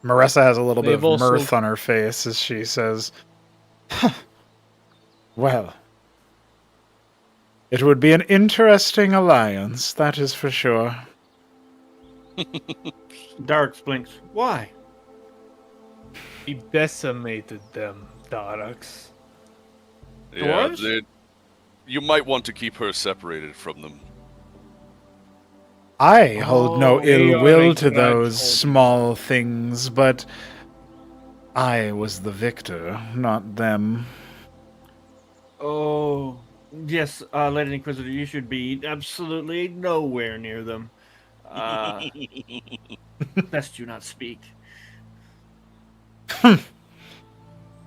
Marissa has a little bit They've of also- mirth on her face as she says, well, it would be an interesting alliance, that is for sure. Darks blinks. Why? We decimated them, Darax. Yeah, Dwarves? you might want to keep her separated from them. I hold no Oh, they ill are will a to those grudge-holding. small things, but I was the victor, not them. Oh, yes, Lady Inquisitor, you should be absolutely nowhere near them. Best you not speak.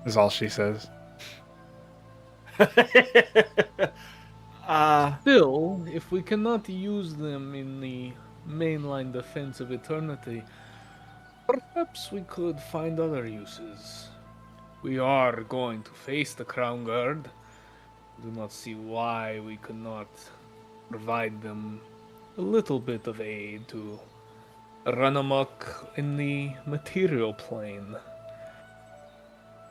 Is all she says. Still, if we cannot use them in the mainline defense of eternity, perhaps we could find other uses. We are going to face the Crown Guard. Do not see why we could not provide them a little bit of aid to run amok in the material plane.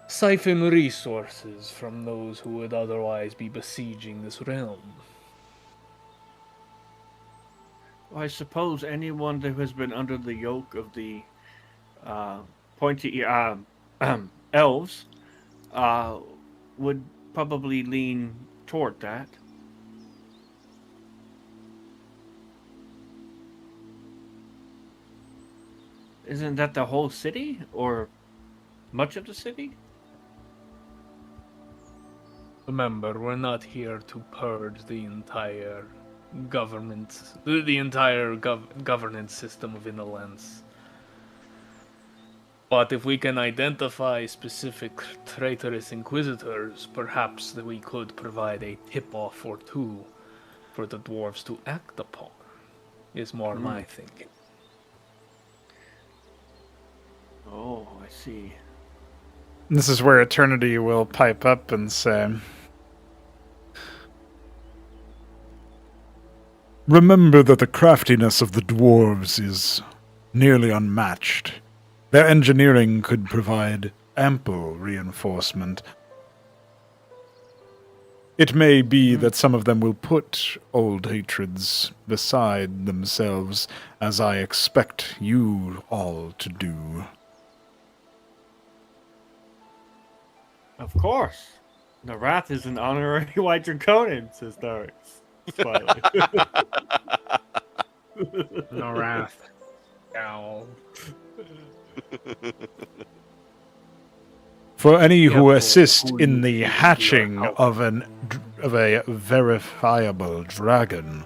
Siphon resources from those who would otherwise be besieging this realm. I suppose anyone who has been under the yoke of the pointy elves would probably lean toward that. Isn't that the whole city, or much of the city? Remember, we're not here to purge the entire government, the entire governance system of Indolence. But if we can identify specific traitorous inquisitors, perhaps that we could provide a tip-off or two for the dwarves to act upon, is more my thinking. Oh, I see. This is where Eternity will pipe up and say, Remember that the craftiness of the dwarves is nearly unmatched. Their engineering could provide ample reinforcement. It may be that some of them will put old hatreds beside themselves, as I expect you all to do. Of course. The Wrath is an honorary white draconian, says Darks. Smiling. No wrath. Ow. For any who Careful assist who in you the choose hatching your help. of a verifiable dragon,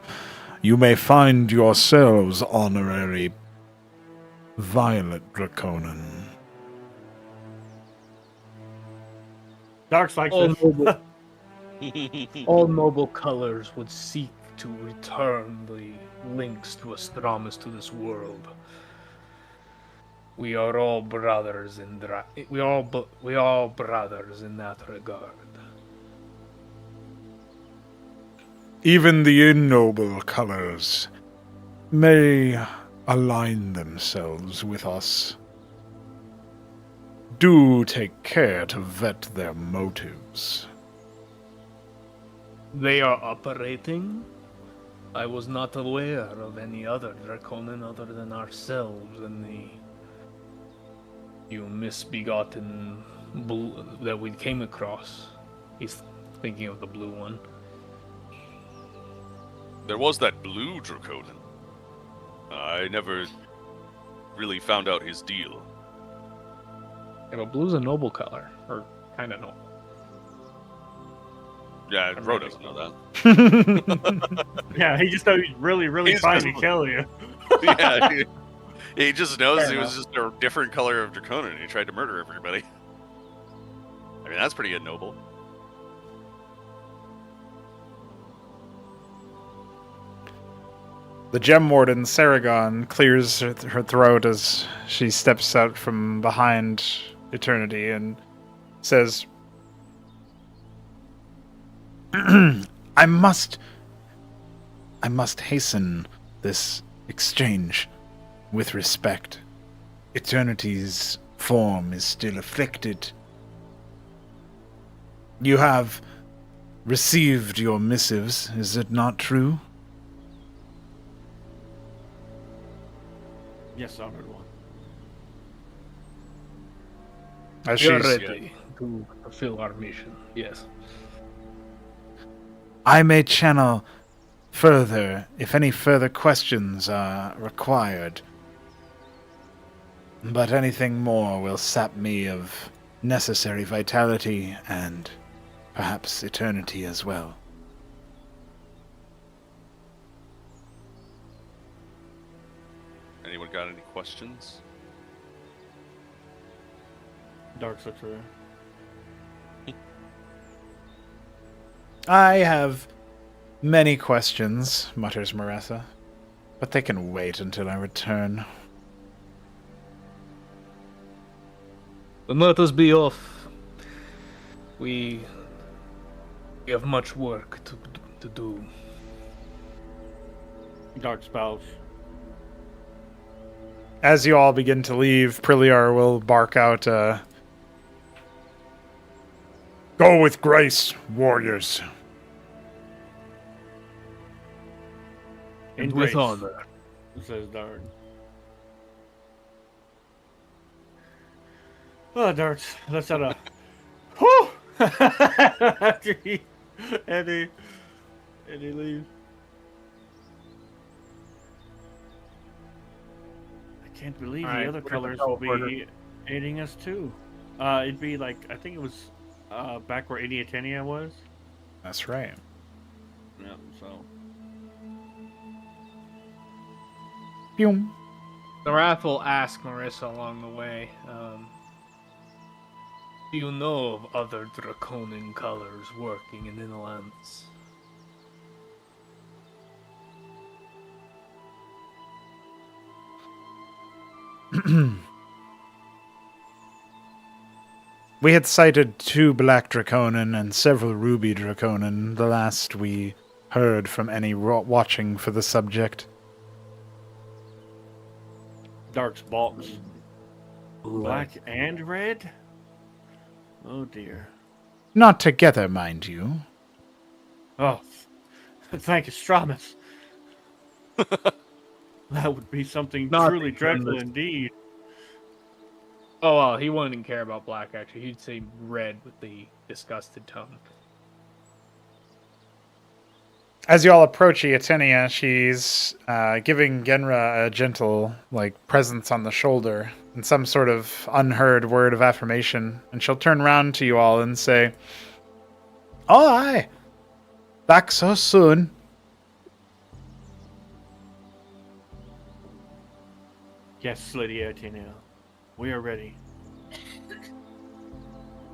you may find yourselves honorary violet draconin. Darks likes All this. noble, all noble colors would seek to return the links to Astramus to this world. We are all brothers in we all brothers in that regard. Even the ignoble colors may align themselves with us. Do take care to vet their motives. They are operating. I was not aware of any other Draconin other than ourselves and the misbegotten blue that we came across. He's thinking of the blue one. There was that blue Draconin. I never really found out his deal. Yeah, but blue's a noble color, or kind of noble. Yeah, Or Ro maybe. doesn't know that. Yeah, he just thought he's really, really He's trying just- to kill you. Yeah, he just knows Fair he was enough. just a different color of Draconin and he tried to murder everybody. I mean, that's pretty ignoble. the Gem Warden, Saragon, clears her throat as she steps out from behind Eternity and says, I must hasten this exchange. with respect. Eternity's form is still afflicted. You have received your missives, is it not true? Yes, Honored One. As We are she's ready to fulfill our mission. Yes. I may channel further if any further questions are required. But anything more will sap me of necessary vitality and perhaps eternity as well. Anyone got any questions? Dark looks around. I have many questions, mutters Marissa, but they can wait until I return. Then let us be off. We have much work to do. Dark spouse. As you all begin to leave, Priliar will bark out, Go with grace, warriors. And with honor. Says Dark. Oh, Dark. Let's have a. Whew! After he leaves. I can't believe All the right, other we're colors gonna will go be aiding us too. It'd be like, I think it was back where Idiotenia was. that's right. Yeah, so. Boom. Narath will ask Marissa along the way, do you know of other draconian colors working in Inlands? We had sighted 2 black draconin and several ruby draconin, the last we heard from any watching for the subject. Dark's box. Black and red? Oh dear. Not together, mind you. Oh, thank Astramus. That would be something Not truly dreadful tremendous. indeed. Oh, well, he wouldn't care about black, actually. He'd say red with the disgusted tone. As you all approach Iatenia, she's giving Genra a gentle, presence on the shoulder and some sort of unheard word of affirmation, and she'll turn round to you all and say, "Oh, aye. Back so soon." Yes, Lady Atenea. We are ready.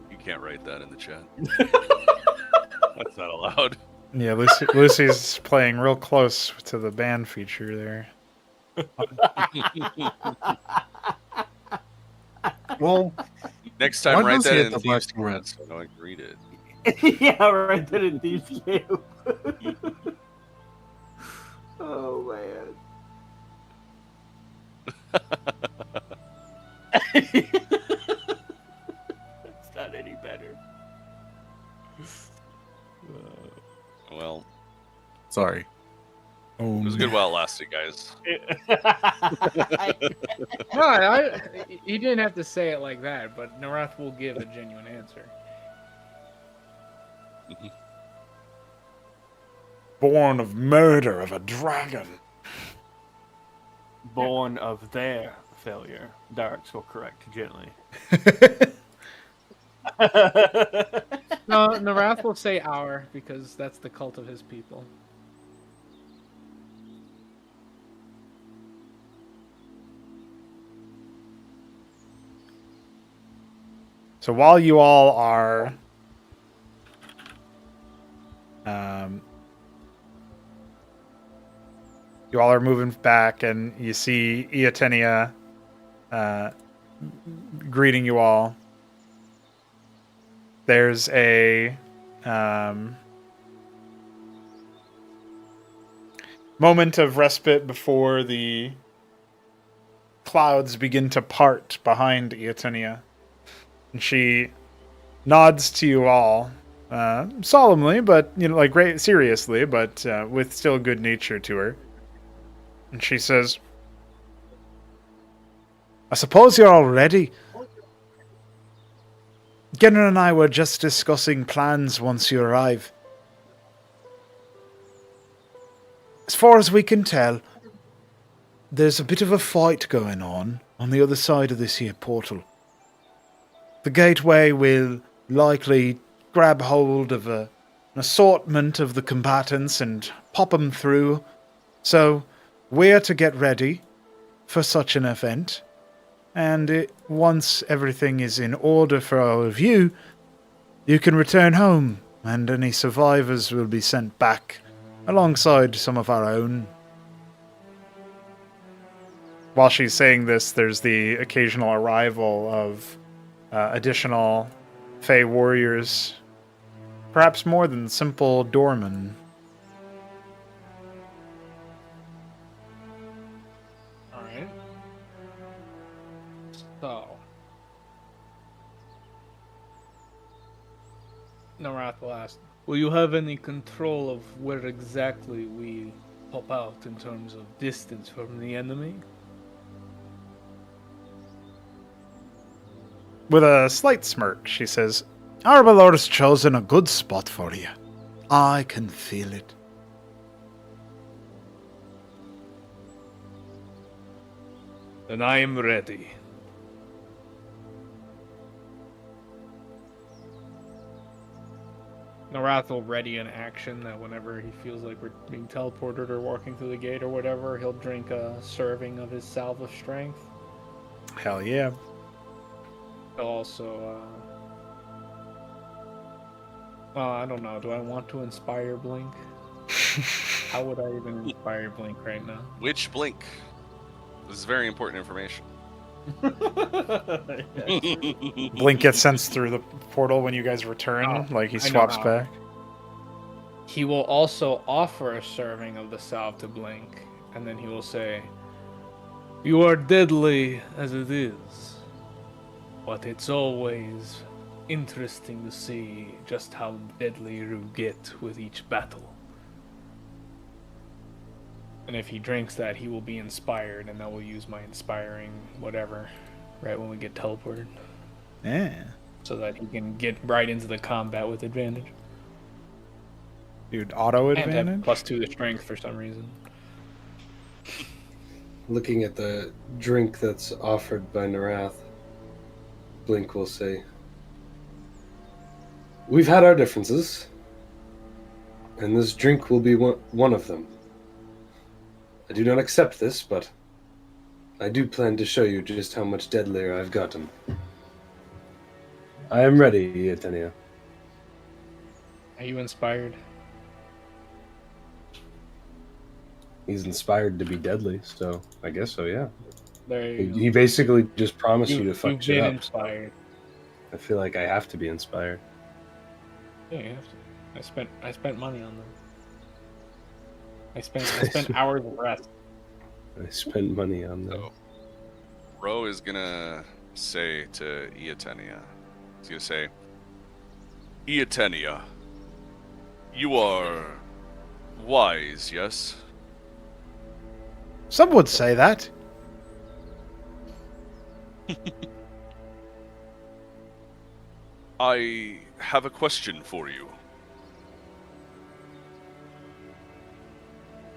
You can't write that in the chat. That's not allowed. Yeah, Lucy's playing real close to the band feature there. Well, Next time, why write does he that have in the black Thieves' and red? Code so no one can read it. Yeah, right. That in these games. Oh man. That's not any better. Well, Sorry. Oh, it was good while it lasted, guys. No, he didn't have to say it like that, but Narath will give a genuine answer. born of murder of a dragon. Born of their failure. Darks will correct gently. No, Narath will say our, because that's the cult of his people. So while you all are moving back, and you see Iatenia greeting you all. There's a moment of respite before the clouds begin to part behind Eotenia. And she nods to you all, solemnly, but, like, seriously, but with still good nature to her. And she says, I suppose you're all ready. Genner and I were just discussing plans once you arrive. As far as we can tell, there's a bit of a fight going on the other side of this here portal. The gateway will likely grab hold of an assortment of the combatants and pop them through. So we're to get ready for such an event. And once everything is in order for all of you, you can return home, and any survivors will be sent back alongside some of our own. While she's saying this, there's the occasional arrival of additional Fey warriors, perhaps more than simple doormen. Alright. So. Narath will ask, will you have any control of where exactly we pop out in terms of distance from the enemy? With a slight smirk, she says, Arbalor's chosen a good spot for you. I can feel it. Then I am ready. Narath will ready an action that whenever he feels like we're being teleported or walking through the gate or whatever, he'll drink a serving of his salve of strength. Hell yeah. He'll also, I don't know. Do I want to inspire Blink? How would I even inspire Blink right now? Which Blink? This is very important information. Blink gets sensed through the portal when you guys return, like he swaps back. He will also offer a serving of the salve to Blink, and then he will say, you are deadly as it is, but it's always interesting to see just how deadly you get with each battle. And if he drinks that, he will be inspired, and I will use my inspiring whatever right when we get teleported. Yeah. So that he can get right into the combat with advantage. Dude, auto advantage? And have +2 to strength for some reason. Looking at the drink that's offered by Narath, Blink will say, we've had our differences, and this drink will be one of them. I do not accept this, but I do plan to show you just how much deadlier I've gotten. I am ready, Eotenia. Are you inspired? He's inspired to be deadly, so I guess so, yeah. There you go. He basically just promised you to fuck shit You've up. been inspired. I feel like I have to be inspired. Yeah, you have to. I spent money on them. I spent hours of rest. I spent money on them. So, Ro is gonna say to Eotenia, he's gonna say, Eotenia, you are wise, yes? Some would say that. I have a question for you.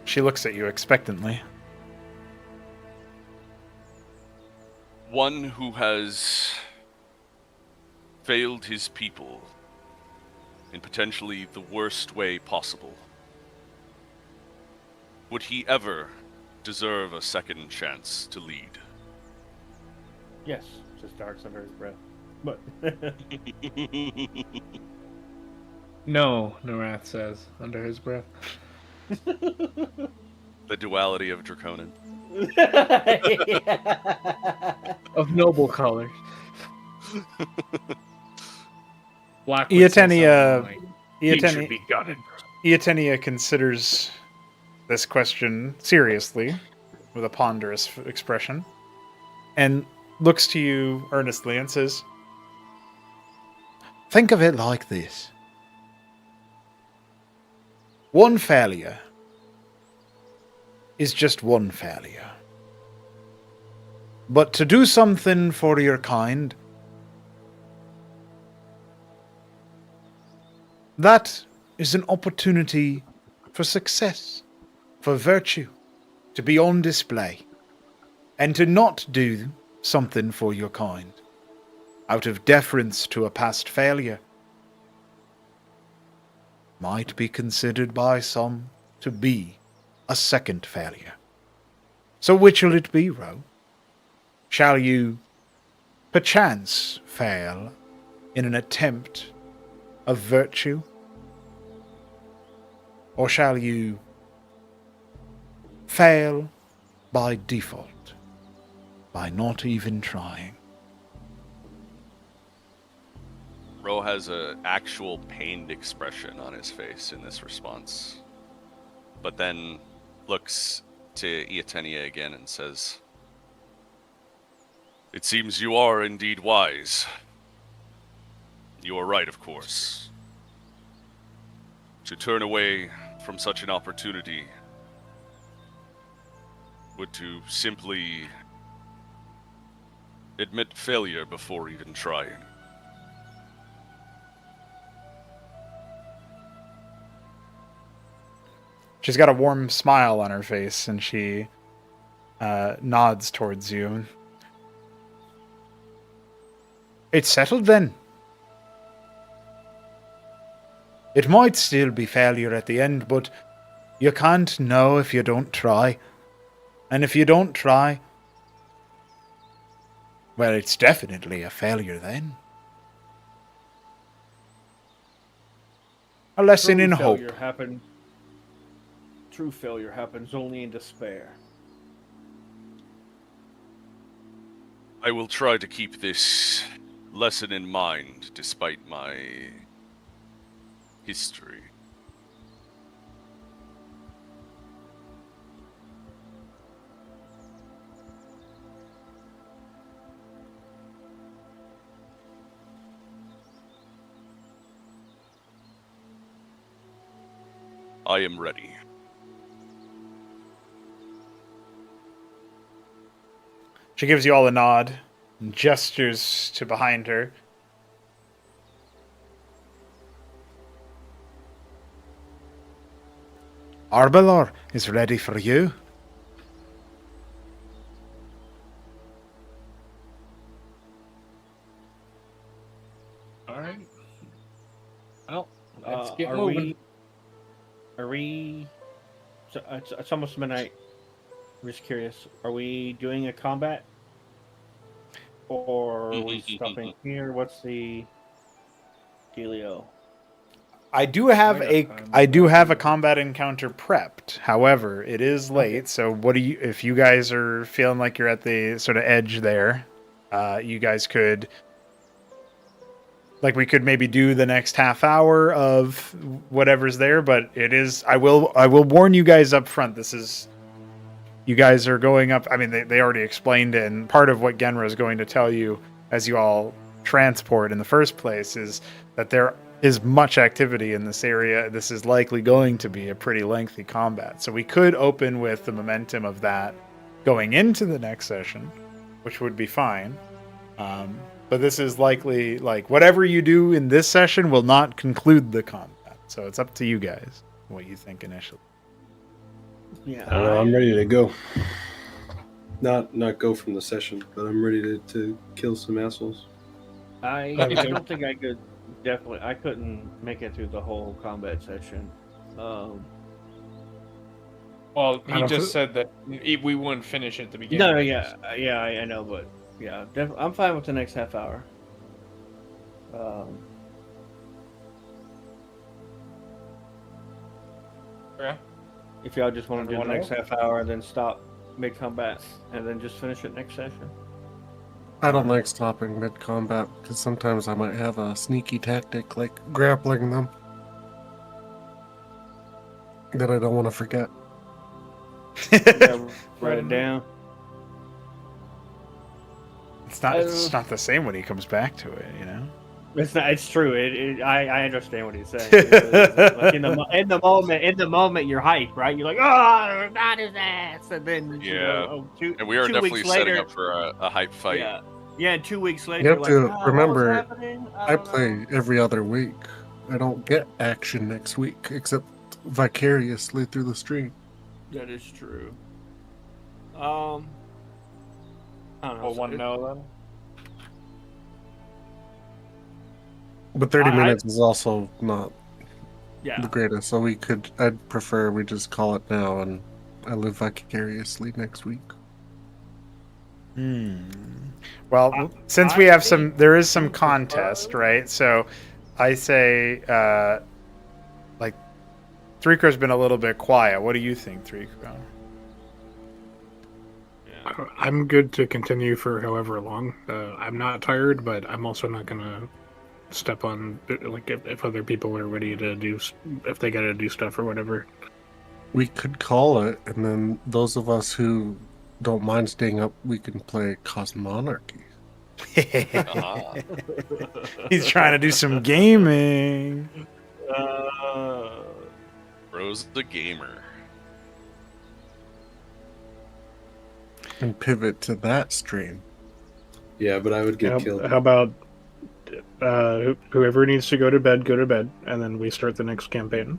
She looks at you expectantly. One who has failed his people in potentially the worst way possible. Would he ever deserve a second chance to lead? Yes, just darks under his breath. But No, Narath says, under his breath. The duality of Draconin. Of noble colors. Black would say Eotenia, something like, he should be gutted. Eotenia considers this question seriously, with a ponderous expression. and looks to you earnestly and says, think of it like this. One failure is just one failure. But to do something for your kind, that is an opportunity for success, for virtue, to be on display. And to not do something for your kind, out of deference to a past failure, might be considered by some to be a second failure. So which will it be, Ro? Shall you perchance fail in an attempt of virtue? Or shall you fail by default, by not even trying? Ro has an actual pained expression on his face in this response, but then looks to Iatenia again and says, "It seems you are indeed wise. You are right, of course. To turn away from such an opportunity would to simply admit failure before even trying." She's got a warm smile on her face, and she nods towards you. It's settled then. It might still be failure at the end, but you can't know if you don't try. And if you don't try, well, it's definitely a failure then. A lesson in hope. True failure happens only in despair. I will try to keep this lesson in mind despite my history. I am ready. She gives you all a nod and gestures to behind her. Arbelor is ready for you. All right. Well, let's get moving. Are we? So it's almost midnight. I'm just curious. Are we doing a combat, or are we stopping here? What's the dealio? I do have a combat encounter prepped. However, it is late. Okay. So what do you? If you guys are feeling like you're at the sort of edge there, you guys could. Like, we could maybe do the next half hour of whatever's there, but it is. I will warn you guys up front. This is. You guys are going up. I mean, they already explained it, and part of what Genra is going to tell you as you all transport in the first place is that there is much activity in this area. This is likely going to be a pretty lengthy combat. So we could open with the momentum of that going into the next session, which would be fine. But this is likely, like, whatever you do in this session will not conclude the combat. So it's up to you guys what you think initially. Yeah, I don't know, I'm ready to go. Not go from the session, but I'm ready to kill some assholes. I don't think I could. Definitely, I couldn't make it through the whole combat session. Well, he just said that we wouldn't finish at the beginning. No, I know, but yeah, I'm fine with the next half hour. Yeah. If y'all just want to do the next half hour and then stop mid-combat and then just finish it next session. I don't like stopping mid-combat because sometimes I might have a sneaky tactic like grappling them that I don't want to forget. Write it down. It's not the same when he comes back to it, you know. It's not. It's true. I understand what he's saying. Like in the moment, you're hyped, right? You're like, oh, not his ass, and then and we are 2 definitely weeks setting later, up for a hype fight. Yeah. And 2 weeks later, You have you're to like, remember, what's happening? I don't play know." every other week. I don't get action next week except vicariously through the stream. That is true. I don't know. Well, one no then. But 30 I- minutes is also not Yeah. the greatest, so I'd prefer we just call it now and I live vicariously next week. Well, since we have there is some contest, right? So I say, like, Threeco's been a little bit quiet. What do you think, Threeco? I'm good to continue for however long. I'm not tired, but I'm also not gonna step on like if other people are ready to do, if they gotta do stuff or whatever. We could call it, and then those of us who don't mind staying up, we can play Cosmonarchy. He's trying to do some gaming. Rose the gamer. And pivot to that stream. Yeah, but I would get killed. How about whoever needs to go to bed, and then we start the next campaign.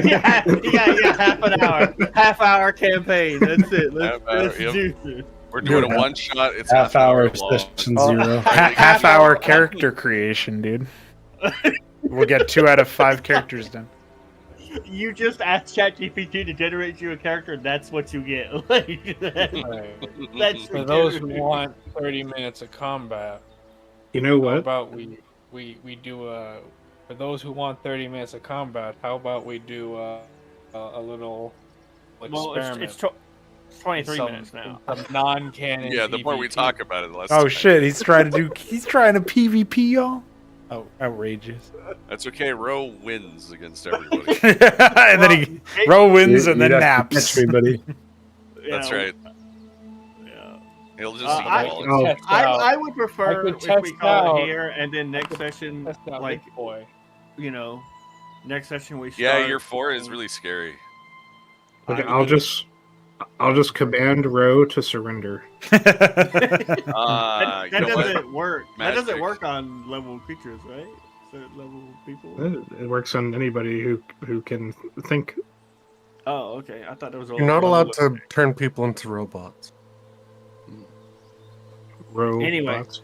yeah, half hour campaign. That's it. Let's do this. We're doing a one shot. It's half hour long. session 0. Half hour character creation, dude. We'll get 2 out of 5 characters done. You just ask ChatGPT to generate you a character, and that's what you get. Like, that's For those who want 30 minutes of combat, You know how what? about we do for those who want 30 minutes of combat, how about we do a little experiment? It's 23 Some- minutes now. Some non-canon. Yeah, the more we PvP. talk about it, the less. Oh time. shit, he's trying to PvP, y'all. Oh, outrageous. That's okay. Ro wins against everybody. And then Ro wins and then You'd have to naps. catch me, buddy. That's right. Yeah. He'll just I- eat all Oh, Test out- I would prefer I could if we test call out- it here, and then next session, Test out like, Big boy. next session we start. Yeah, year 4 is really scary. Okay, I'll just command Ro to surrender. That You know what? doesn't work. That doesn't Magic. work on level creatures, right? Certain level people. It works on anybody who can think. Oh, okay. I thought there was. You're not allowed to turn people into robots. Ro Anyway. bots.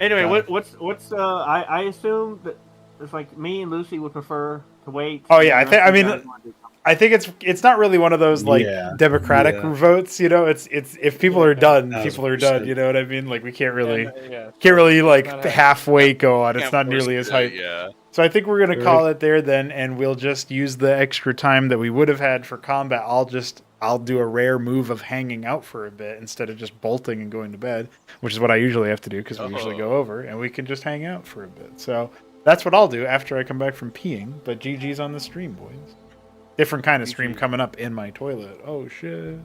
Anyway, Got what's I assume that it's like me and Lucy would prefer to wait. Oh, yeah, and the rest of you I mean, guys wanna do something. I think it's not really one of those like Yeah, democratic yeah. votes, you know. It's if people are done, 1000%. people are done. You know what I mean? Like we can't really Yeah. like Not halfway go on. It's Can't not force nearly it, as hype. Yeah. So I think we're gonna call it there then, and we'll just use the extra time that we would have had for combat. I'll do a rare move of hanging out for a bit instead of just bolting and going to bed, which is what I usually have to do because we usually go over, and we can just hang out for a bit. So that's what I'll do after I come back from peeing. But GG's on the stream, boys. Different kind of stream coming up in my toilet. Oh shit.